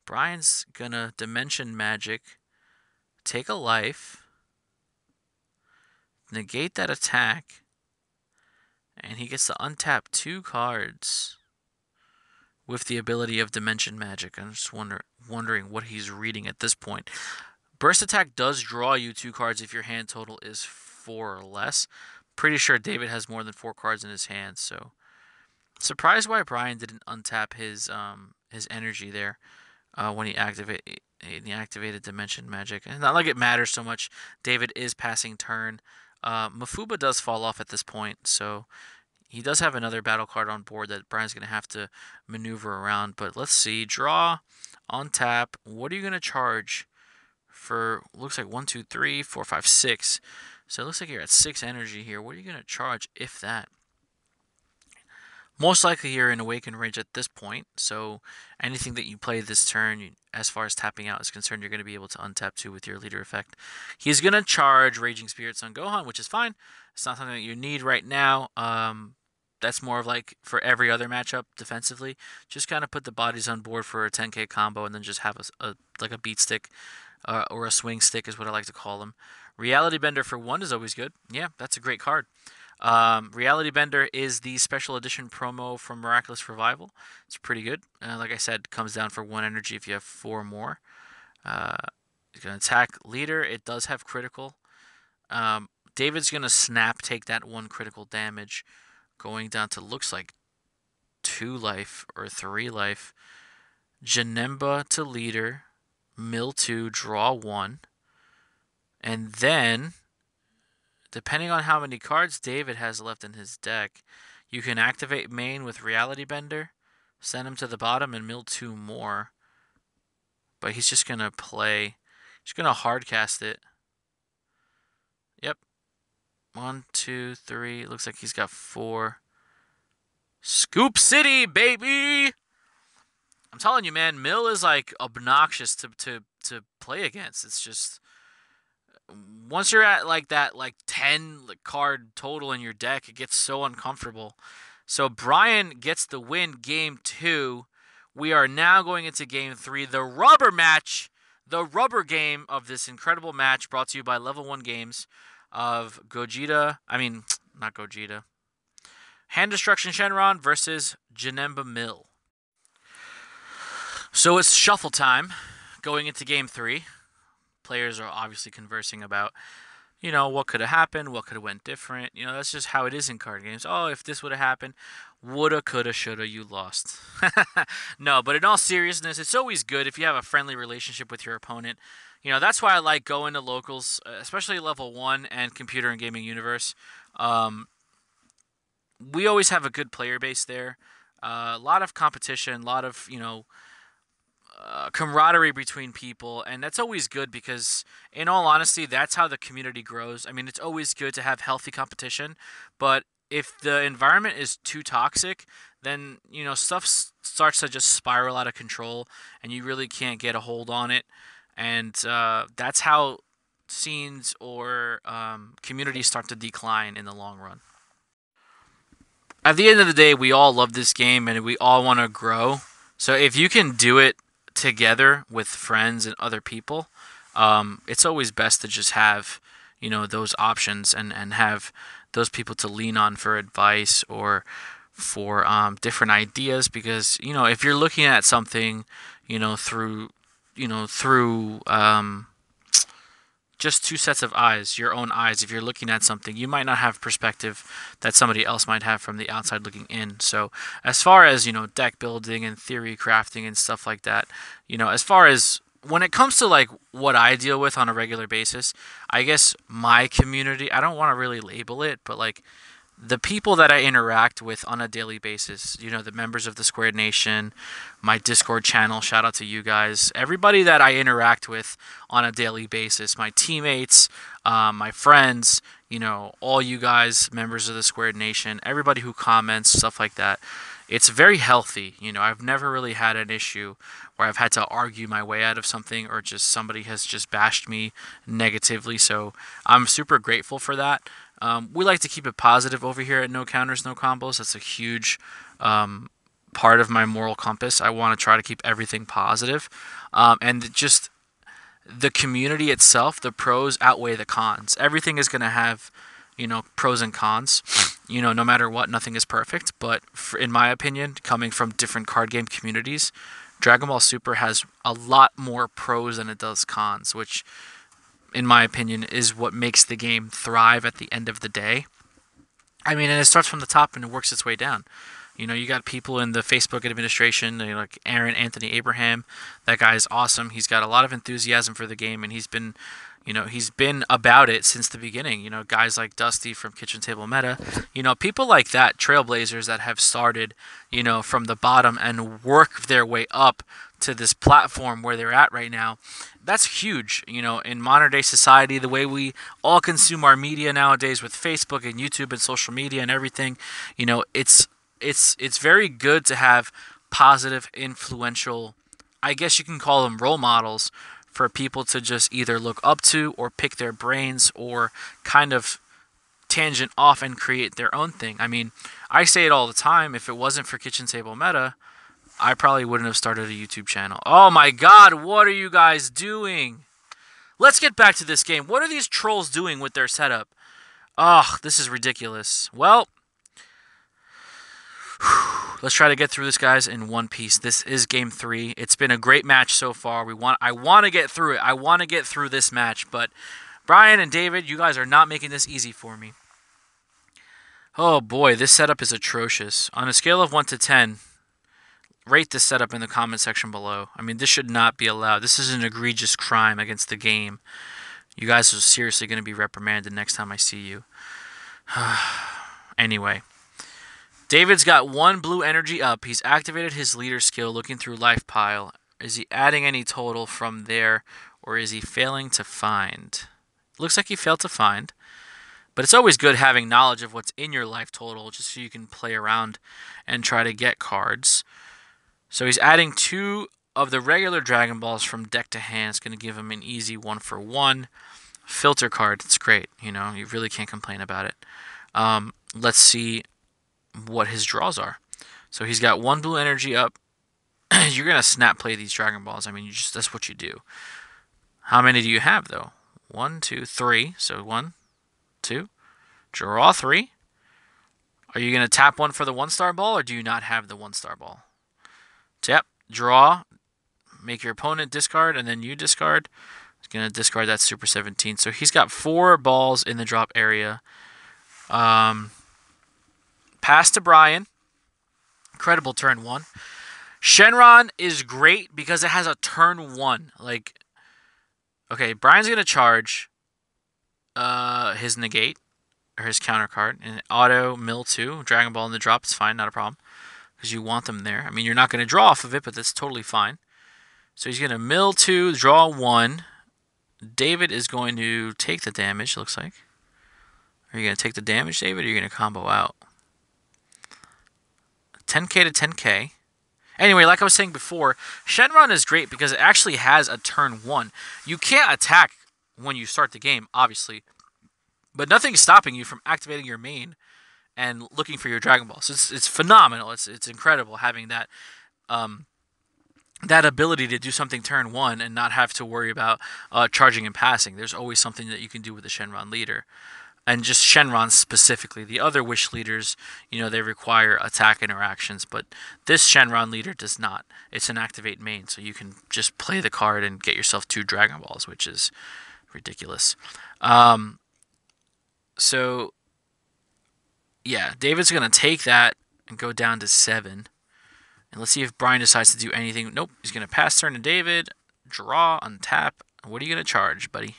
Brian's going to Dimension Magic, take a life, negate that attack, and he gets to untap 2 cards with the ability of Dimension Magic. I'm just wondering what he's reading at this point. Burst Attack does draw you 2 cards if your hand total is 4 or less. Pretty sure David has more than 4 cards in his hand, so surprised why Brian didn't untap his energy there when he activated Dimension Magic. And not like it matters so much. David is passing turn. Mafuba does fall off at this point, so he does have another battle card on board that Brian's going to have to maneuver around. But let's see. Draw, untap. What are you going to charge for? Looks like 1, 2, 3, 4, 5, 6. So it looks like you're at 6 energy here. What are you going to charge, if that? Most likely you're in Awaken range at this point, so anything that you play this turn, as far as tapping out is concerned, you're going to be able to untap 2 with your Leader effect. He's going to charge Raging Spirits on Gohan, which is fine. It's not something that you need right now. That's more of like for every other matchup defensively. Just kind of put the bodies on board for a 10k combo and then just have like a beat stick or a swing stick is what I like to call them. Reality Bender for 1 is always good. Yeah, that's a great card. Reality Bender is the special edition promo from Miraculous Revival. It's pretty good. Like I said, comes down for 1 energy if you have 4 more. He's going to attack Leader. It does have critical. David's going to snap, take that 1 critical damage, going down to looks like 2 life or 3 life. Janemba to Leader, mill 2, draw 1. And then, depending on how many cards David has left in his deck, you can activate main with Reality Bender, send him to the bottom, and mill 2 more. But he's just going to play, he's going to hard cast it. Yep. 1, 2, 3. Looks like he's got 4. Scoop City, baby! I'm telling you, man, mill is like obnoxious to play against. It's just, once you're at like that 10 card total in your deck, it gets so uncomfortable. So Brian gets the win game 2. We are now going into game 3, the rubber match, the rubber game of this incredible match brought to you by Level 1 Games of not Gogeta. Hand Destruction Shenron versus Janemba Mill. So it's shuffle time going into game 3. Players are obviously conversing about, what could have happened, what could have went different. That's just how it is in card games. Oh, if this would have happened, woulda, coulda, shoulda, you lost. No, but in all seriousness, it's always good if you have a friendly relationship with your opponent. That's why I like going to locals, especially level 1 and Computer and Gaming Universe. We always have a good player base there. A lot of competition, a lot of, camaraderie between people, and that's always good because, in all honesty, that's how the community grows. I mean, it's always good to have healthy competition, but if the environment is too toxic, then stuff starts to just spiral out of control, and you really can't get a hold on it, and that's how scenes or communities start to decline in the long run. At the end of the day, we all love this game, and we all want to grow. So if you can do it together with friends and other people, it's always best to just have those options and have those people to lean on for advice or for different ideas, because if you're looking at something through just two sets of eyes, your own eyes, if you're looking at something, you might not have perspective that somebody else might have from the outside looking in. So as far as, deck building and theory crafting and stuff like that, as far as when it comes to like what I deal with on a regular basis, I guess my community, I don't want to really label it, but like the people that I interact with on a daily basis, the members of the Squared Nation, my Discord channel, shout out to you guys, everybody that I interact with on a daily basis, my teammates, my friends, all you guys, members of the Squared Nation, everybody who comments, stuff like that. It's very healthy. I've never really had an issue where I've had to argue my way out of something or just somebody has just bashed me negatively. So I'm super grateful for that. We like to keep it positive over here at No Counters, No Combos. That's a huge part of my moral compass. I want to try to keep everything positive. And just the community itself, the pros outweigh the cons. Everything is going to have, pros and cons. No matter what, nothing is perfect. But in my opinion, coming from different card game communities, Dragon Ball Super has a lot more pros than it does cons, which, in my opinion, is what makes the game thrive at the end of the day. I mean, and it starts from the top and it works its way down. You got people in the Facebook administration, like Aaron Anthony Abraham. That guy is awesome. He's got a lot of enthusiasm for the game, and he's been about it since the beginning. Guys like Dusty from Kitchen Table Meta. People like that, trailblazers that have started, from the bottom and work their way up to this platform where they're at right now. That's huge. In modern day society, the way we all consume our media nowadays with Facebook and YouTube and social media and everything, it's very good to have positive, influential, I guess you can call them role models, for people to just either look up to or pick their brains or kind of tangent off and create their own thing. I mean, I say it all the time. If it wasn't for Kitchen Table Meta, I probably wouldn't have started a YouTube channel. Oh my god, what are you guys doing? Let's get back to this game. What are these trolls doing with their setup? Ugh, this is ridiculous. Well, let's try to get through this, guys, in one piece. This is game 3. It's been a great match so far. I want to get through it. I want to get through this match, but Brian and David, you guys are not making this easy for me. Oh boy, this setup is atrocious. On a scale of 1 to 10, rate this setup in the comment section below. I mean, this should not be allowed. This is an egregious crime against the game. You guys are seriously going to be reprimanded next time I see you. Anyway. David's got 1 blue energy up. He's activated his leader skill looking through life pile. Is he adding any total from there, or is he failing to find? Looks like he failed to find. But it's always good having knowledge of what's in your life total, just so you can play around and try to get cards. So he's adding 2 of the regular Dragon Balls from deck to hand. It's going to give him an easy 1-for-1. Filter card, it's great. You really can't complain about it. Let's see what his draws are. So he's got 1 blue energy up. You're gonna snap play these Dragon Balls. I mean, that's what you do. How many do you have, though? 1, 2, 3. So 1, 2. Draw 3. Are you going to tap 1 for the 1-star ball, or do you not have the 1-star ball? Tap, draw, make your opponent discard, and then you discard. He's going to discard that Super 17. So he's got 4 balls in the drop area. Pass to Brian. Incredible turn 1. Shenron is great because it has a turn 1. Like, okay, Brian's going to charge his negate, or his counter card, and auto mill 2, Dragon Ball in the drop. It's fine, not a problem, because you want them there. I mean, you're not going to draw off of it, but that's totally fine. So he's going to mill 2, draw 1. David is going to take the damage, looks like. Are you going to take the damage, David, or are you going to combo out? 10k to 10k. Anyway, like I was saying before, Shenron is great because it actually has a turn 1. You can't attack when you start the game, obviously, but nothing's stopping you from activating your main and looking for your Dragon Ball. So it's phenomenal. It's incredible having that that ability to do something turn 1 and not have to worry about charging and passing. There's always something that you can do with the Shenron leader. And just Shenron specifically. The other Wish leaders, you know, they require attack interactions, but this Shenron leader does not. It's an activate main, so you can just play the card and get yourself 2 Dragon Balls, which is ridiculous. So, yeah, David's going to take that and go down to 7. And let's see if Brian decides to do anything. Nope, he's going to pass turn to David, draw, untap. What are you going to charge, buddy?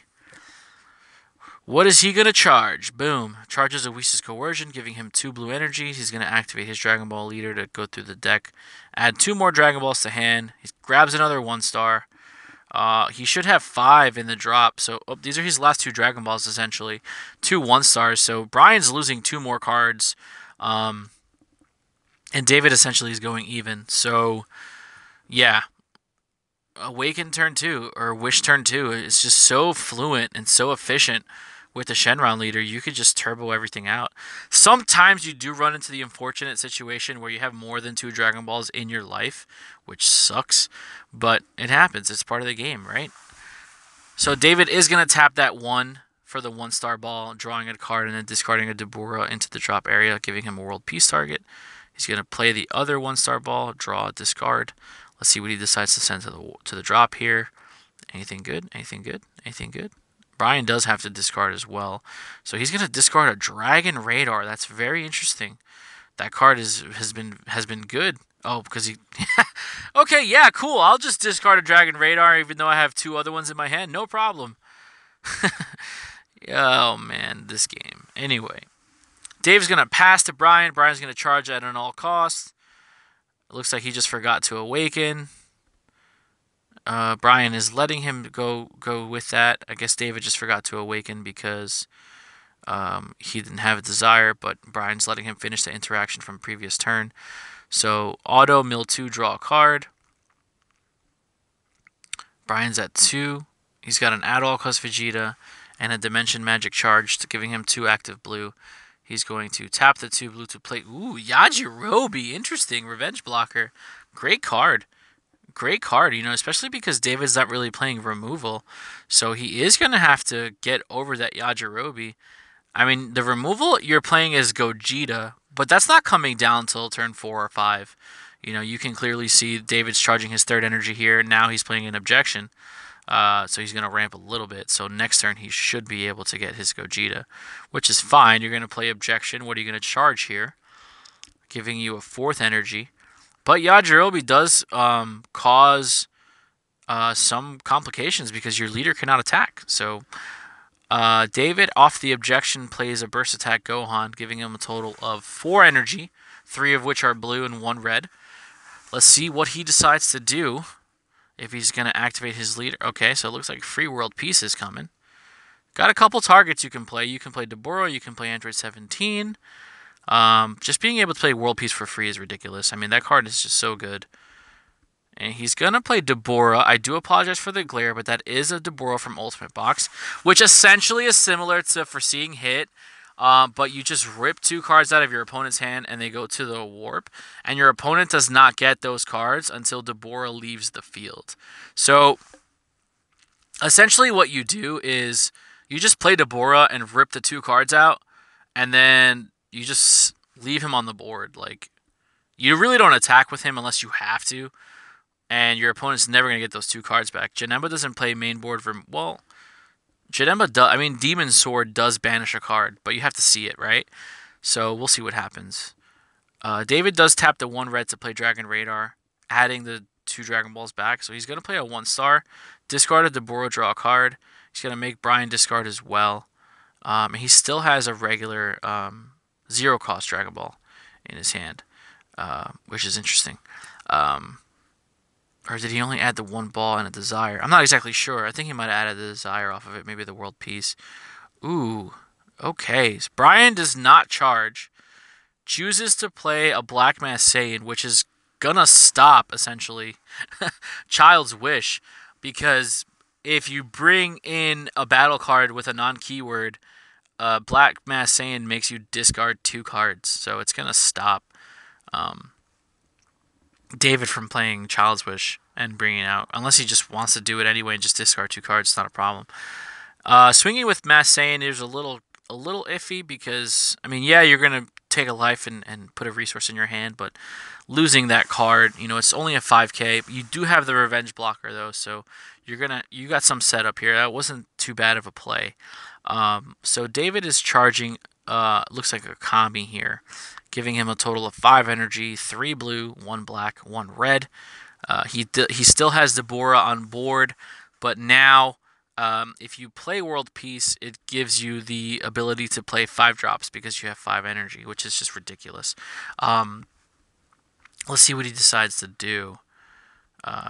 What is he going to charge? Boom. Charges a Whis' Coercion, giving him 2 blue energies. He's going to activate his Dragon Ball leader to go through the deck. Add 2 more Dragon Balls to hand. He grabs another 1-star. He should have 5 in the drop. So these are his last 2 Dragon Balls, essentially. 2 1-stars. So Brian's losing 2 more cards. And David essentially is going even. So, yeah. Awaken turn 2, or Wish turn 2. It's just so fluent and so efficient with the Shenron leader. You could just turbo everything out. Sometimes you do run into the unfortunate situation where you have more than 2 Dragon Balls in your life, which sucks, but it happens. It's part of the game, right? So David is going to tap that 1 for the 1-star ball, drawing a card and then discarding a Deborah into the drop area, giving him a world peace target. He's going to play the other 1-star ball, draw, discard. Let's see what he decides to send to the drop here. Anything good? Anything good? Anything good? Brian does have to discard as well. So he's going to discard a Dragon Radar. That's very interesting. That card has been good. Oh, because he... Okay, yeah, cool. I'll just discard a Dragon Radar even though I have 2 other ones in my hand. No problem. Oh, man, this game. Anyway. Dave's going to pass to Brian. Brian's going to charge at an all costs. It looks like he just forgot to awaken. Brian is letting him go with that. I guess David just forgot to awaken because he didn't have a desire, but Brian's letting him finish the interaction from previous turn. So auto mill 2, draw a card. Brian's at 2. He's got an add-all cost Vegeta and a Dimension Magic charge, giving him 2 active blue. He's going to tap the 2 blue to play. Ooh, Yajirobe. Interesting. Revenge blocker. Great card. Great card, you know, especially because David's not really playing removal. So he is going to have to get over that Yajirobe. I mean, the removal you're playing is Gogeta, but that's not coming down till turn 4 or 5. You know, you can clearly see David's charging his 3rd energy here. Now he's playing an objection. So he's going to ramp a little bit. So next turn he should be able to get his Gogeta, which is fine. You're going to play objection. What are you going to charge here? Giving you a 4th energy. But Yajirobe does cause some complications because your leader cannot attack. So David, off the objection, plays a burst attack Gohan, giving him a total of 4 energy, 3 of which are blue and 1 red. Let's see what he decides to do. If he's going to activate his leader. Okay, so it looks like Free World Peace is coming. Got a couple targets you can play. You can play Deborah. You can play Android 17. Just being able to play World Peace for free is ridiculous. I mean, that card is just so good. And he's going to play Deborah. I do apologize for the glare, but that is a Deborah from Ultimate Box, which essentially is similar to Foreseeing Hit. But you just rip 2 cards out of your opponent's hand and they go to the warp. And your opponent does not get those cards until Deborah leaves the field. So Essentially, what you do is you just play Deborah and rip the 2 cards out, and then you just leave him on the board. Like, you really don't attack with him unless you have to, and your opponent's never going to get those 2 cards back. Janemba doesn't play main board for, well, Janemba does. I mean, Demon Sword does banish a card, but you have to see it, right? So we'll see what happens. David does tap the 1 red to play Dragon Radar, adding the 2 Dragon Balls back. So he's going to play a 1-star, discard a Deborah, draw a card. He's going to make Brian discard as well. He still has a regular 0-cost Dragon Ball in his hand, which is interesting. Or did he only add the 1 ball and a desire? I'm not exactly sure. I think he might have added the desire off of it, maybe the world peace. Ooh, okay. So Brian does not charge. Chooses to play a Black Mass Saiyan, which is gonna stop, essentially, Child's Wish. Because if you bring in a battle card with a non-keyword, Black Mass Saiyan makes you discard 2 cards. So it's gonna stop David from playing Child's Wish and bringing it out, unless he just wants to do it anyway and just discard 2 cards. It's not a problem. Swinging with Mass Saiyan is a little iffy because, I mean, yeah, you're gonna take a life and put a resource in your hand, but losing that card, you know, it's only a 5k. You do have the revenge blocker though, so you got some setup here. That wasn't too bad of a play. So David is charging. Looks like a Kami here, giving him a total of 5 energy, 3 blue, 1 black, 1 red. He still has Deborah on board, but now if you play World Peace, it gives you the ability to play 5 drops because you have 5 energy, which is just ridiculous. Let's see what he decides to do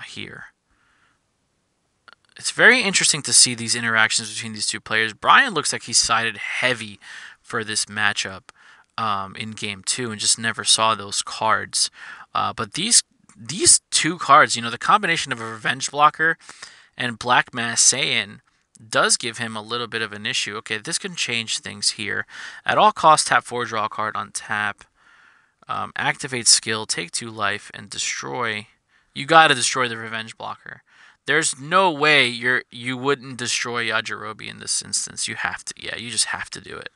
here. It's very interesting to see these interactions between these 2 players. Brian looks like he sided heavy for this matchup in Game 2 and just never saw those cards. But these 2 cards, you know, the combination of a Revenge Blocker and Black Mass Saiyan does give him a little bit of an issue. Okay, this can change things here. At all costs, tap 4, draw a card on tap. Activate skill, take 2 life, and destroy. You gotta destroy the Revenge Blocker. There's no way you wouldn't destroy Yajirobe in this instance. You have to. Yeah, you just have to do it.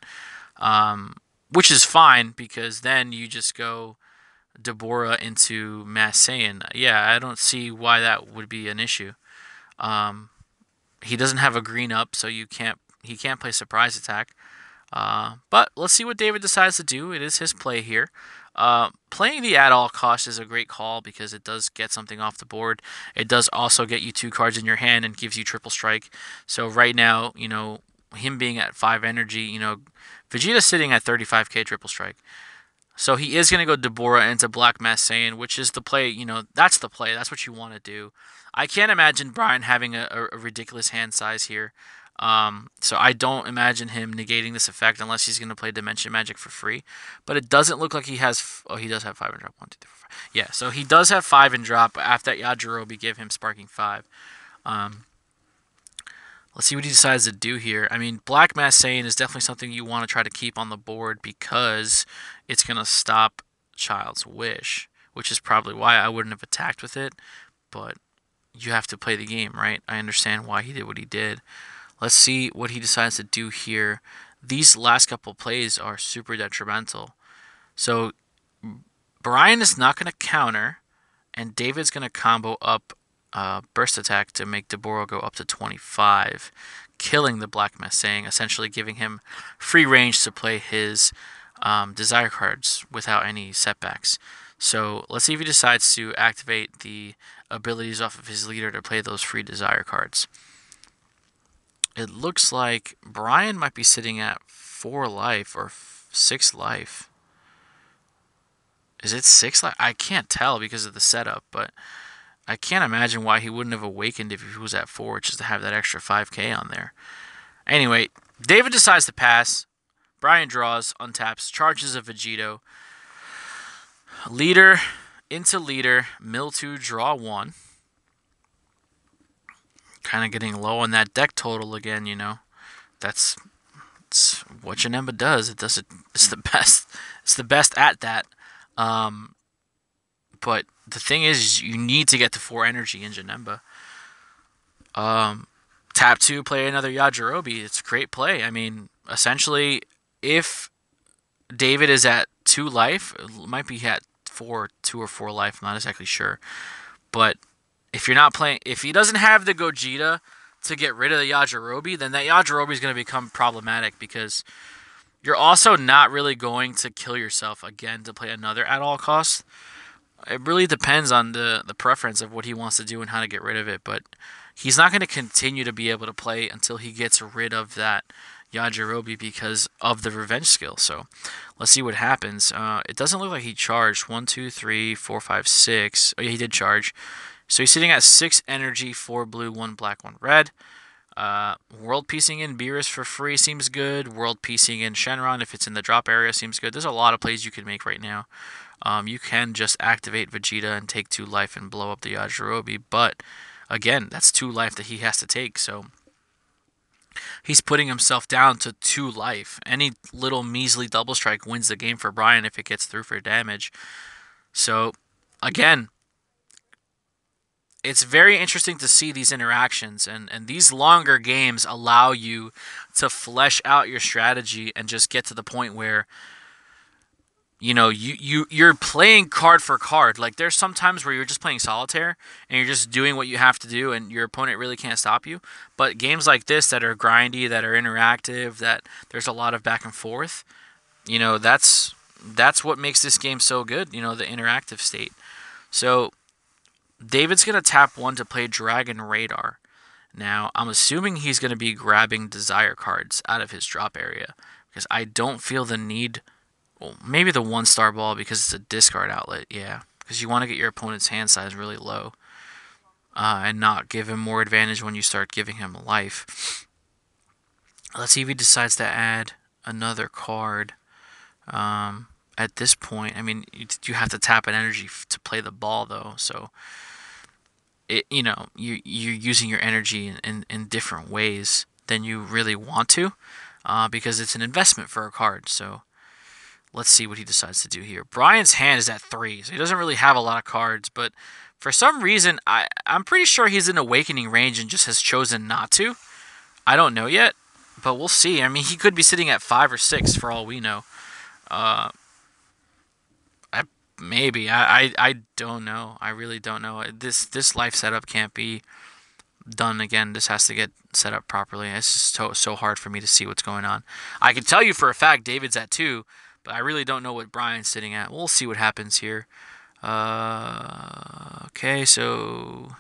Which is fine, because then you just go Deborah into Mass Saiyan. Yeah, I don't see why that would be an issue. He doesn't have a green up, so he can't play surprise attack. But let's see what David decides to do. It is his play here. Playing the at all cost is a great call because it does get something off the board. It does also get you 2 cards in your hand and gives you triple strike. So right now, you know, him being at 5 energy, you know, Vegeta's sitting at 35k triple strike. So he is going to go Deborah into Black Mass Saiyan, which is the play, you know, that's the play. That's what you want to do. I can't imagine Brian having a ridiculous hand size here. So I don't imagine him negating this effect unless he's going to play Dimension Magic for free. But it doesn't look like he has... Oh, he does have 5 in drop. 1, 2, 3, 4, 5. Yeah, so he does have 5 in drop after that Yajirobe gave him Sparking 5. Let's see what he decides to do here. I mean, Black Mass Saiyan is definitely something you want to try to keep on the board because it's going to stop Child's Wish, which is probably why I wouldn't have attacked with it. But you have to play the game, right? I understand why he did what he did. Let's see what he decides to do here. These last couple plays are super detrimental. So Brian is not going to counter, and David's going to combo up Burst Attack to make Deborah go up to 25, killing the Black Mass Saiyan, essentially giving him free range to play his desire cards without any setbacks. So let's see if he decides to activate the abilities off of his leader to play those free desire cards. It looks like Brian might be sitting at 4 life or 6 life. Is it 6 life? I can't tell because of the setup, but I can't imagine why he wouldn't have awakened if he was at 4, just to have that extra 5k on there. Anyway, David decides to pass. Brian draws, untaps, charges a Vegito. Leader into leader, mill 2, draw 1. Kind of getting low on that deck total again, you know. That's what Janemba does. It does it. It's the best. It's the best at that. But the thing is, you need to get to 4 energy in Janemba. Tap tap 2, play another Yajirobe. It's a great play. I mean, essentially, if David is at 2 life, it might be at 2 or 4 life. I'm not exactly sure. But if you're not playing, if he doesn't have the Gogeta to get rid of the Yajirobe, then that Yajirobe is going to become problematic because you're also not really going to kill yourself again to play another at all costs. It really depends on the preference of what he wants to do and how to get rid of it, but he's not going to continue to be able to play until he gets rid of that Yajirobe because of the revenge skill. So let's see what happens. It doesn't look like he charged 1, 2, 3, 4, 5, 6. Oh yeah, he did charge. So he's sitting at 6 energy, 4 blue, 1 black, 1 red. World piecing in Beerus for free seems good. World piecing in Shenron if it's in the drop area seems good. There's a lot of plays you can make right now. You can just activate Vegeta and take 2 life and blow up the Yajirobe, but again, that's 2 life that he has to take, so he's putting himself down to 2 life. Any little measly double strike wins the game for Brian if it gets through for damage. So, again, it's very interesting to see these interactions, and these longer games allow you to flesh out your strategy and just get to the point where you're playing card for card. Like, there's some times where you're just playing solitaire and you're just doing what you have to do and your opponent really can't stop you. But games like this that are grindy, that are interactive, that there's a lot of back and forth, that's what makes this game so good, the interactive state. So David's going to tap 1 to play Dragon Radar. Now, I'm assuming he's going to be grabbing Desire cards out of his drop area because I don't feel the need. Well, maybe the 1-star ball because it's a discard outlet, yeah. Because you want to get your opponent's hand size really low. And not give him more advantage when you start giving him life. Let's see if he decides to add another card. At this point, I mean, you have to tap an energy to play the ball, though. So, you're using your energy in different ways than you really want to. Because it's an investment for a card, so let's see what he decides to do here. Brian's hand is at 3, so he doesn't really have a lot of cards, but for some reason, I'm pretty sure he's in Awakening range and just has chosen not to. I don't know yet, but we'll see. I mean, he could be sitting at 5 or 6 for all we know. Maybe. I don't know. I really don't know. This life setup can't be done again. This has to get set up properly. It's just so hard for me to see what's going on. I can tell you for a fact David's at 2, but I really don't know what Brian's sitting at. We'll see what happens here. Okay, so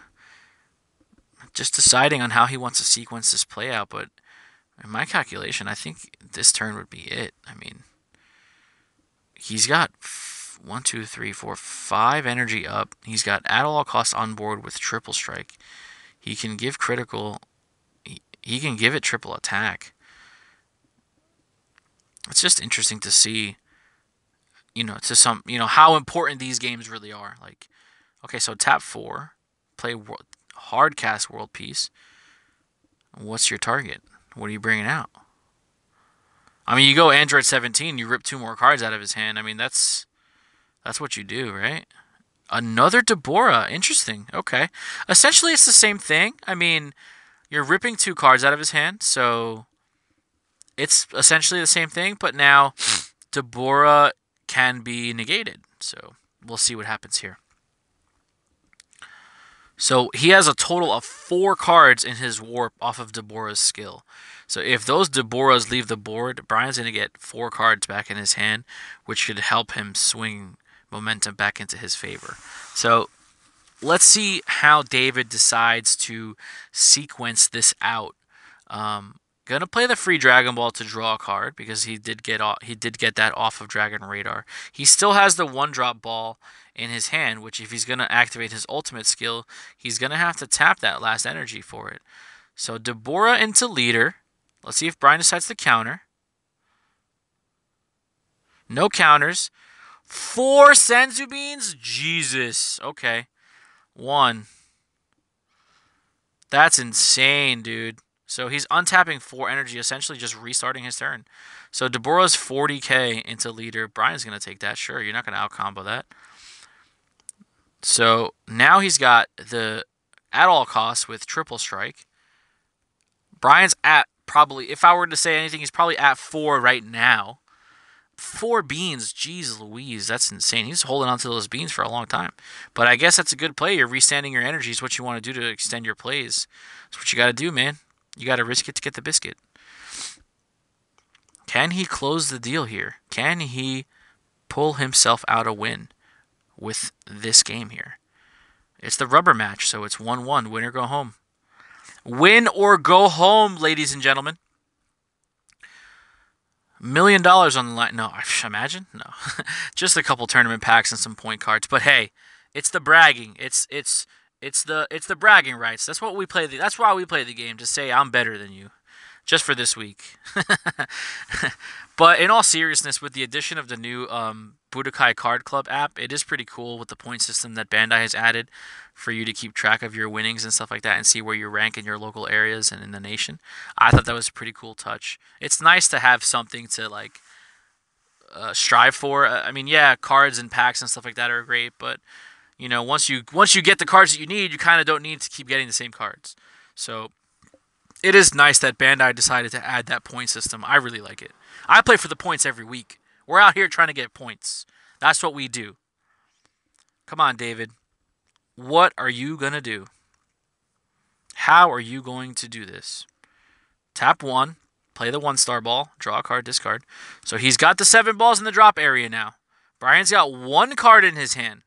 just deciding on how he wants to sequence this play out, but in my calculation, I think this turn would be it. I mean, he's got 1, 2, 3, 4, 5 energy up. He's got at all costs on board with triple strike. He can give critical. He can give it triple attack. It's just interesting to see, how important these games really are. Like, okay, so tap 4, play hard cast World Peace. What's your target? What are you bringing out? I mean, you go Android 17, you rip 2 more cards out of his hand. I mean, that's what you do, right? Another Deborah. Interesting. Okay. Essentially, it's the same thing. I mean, you're ripping 2 cards out of his hand, so it's essentially the same thing, but now Deborah can be negated. So we'll see what happens here. So he has a total of 4 cards in his warp off of Deborah's skill. So if those Deborahs leave the board, Brian's going to get 4 cards back in his hand, which could help him swing momentum back into his favor. So let's see how David decides to sequence this out. Gonna play the free Dragon Ball to draw a card because he did get that off of Dragon Radar. He still has the 1-drop ball in his hand, which if he's gonna activate his ultimate skill, he's gonna have to tap that last energy for it. So Deborah into leader. Let's see if Brian decides to counter. No counters. 4 Senzu Beans? Jesus. Okay. 1. That's insane, dude. So he's untapping 4 energy, essentially just restarting his turn. So Deborah's 40k into leader. Brian's going to take that. Sure, you're not going to out-combo that. So now he's got the at all costs with triple strike. Brian's at probably, if I were to say anything, he's probably at 4 right now. 4 beans, jeez Louise, that's insane. He's holding on to those beans for a long time. But I guess that's a good play. You're restanding your energy is what you want to do to extend your plays. That's what you got to do, man. You got to risk it to get the biscuit. Can he close the deal here? Can he pull himself out a win with this game here? It's the rubber match, so it's 1-1. Win or go home. Win or go home, ladies and gentlemen. $1 million on the line. No, imagine? No. Just a couple tournament packs and some point cards. But hey, it's the bragging. It's the bragging rights. That's what we play. That's why we play the game, to say I'm better than you. Just for this week. But in all seriousness, with the addition of the new Budokai Card Club app, it is pretty cool with the point system that Bandai has added for you to keep track of your winnings and stuff like that and see where you rank in your local areas and in the nation. I thought that was a pretty cool touch. It's nice to have something to like strive for. I mean, yeah, cards and packs and stuff like that are great, but you know, once you get the cards that you need, you kind of don't need to keep getting the same cards. So it is nice that Bandai decided to add that point system. I really like it. I play for the points every week. We're out here trying to get points. That's what we do. Come on, David. What are you going to do? How are you going to do this? Tap 1. Play the 1-star ball. Draw a card, discard. So he's got the 7 balls in the drop area now. Brian's got 1 card in his hand.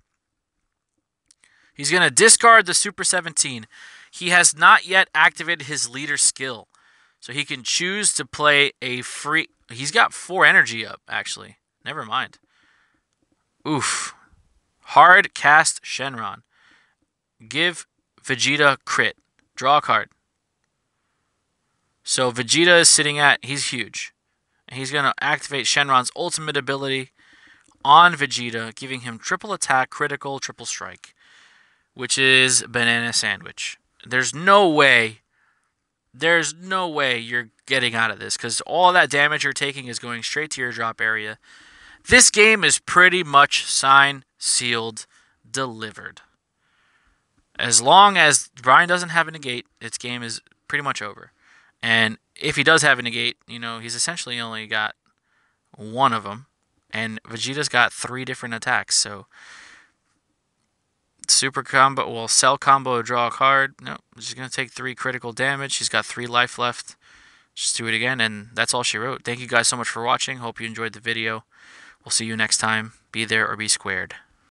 He's going to discard the Super 17. He has not yet activated his leader skill. So he can choose to play a free... He's got 4 energy up, actually. Never mind. Oof. Hard cast Shenron. Give Vegeta crit. Draw a card. So Vegeta is sitting at... He's huge. And he's going to activate Shenron's ultimate ability on Vegeta, giving him triple attack, critical, triple strike, which is Banana Sandwich. There's no way you're getting out of this, because all that damage you're taking is going straight to your drop area. This game is pretty much signed, sealed, delivered. As long as Brian doesn't have a negate, its game is pretty much over. And if he does have a negate, you know, he's essentially only got 1 of them. And Vegeta's got 3 different attacks, so... Super combo, well, cell combo, draw a card. No, she's going to take 3 critical damage. She's got 3 life left. Just do it again, and that's all she wrote. Thank you guys so much for watching. Hope you enjoyed the video. We'll see you next time. Be there or be squared.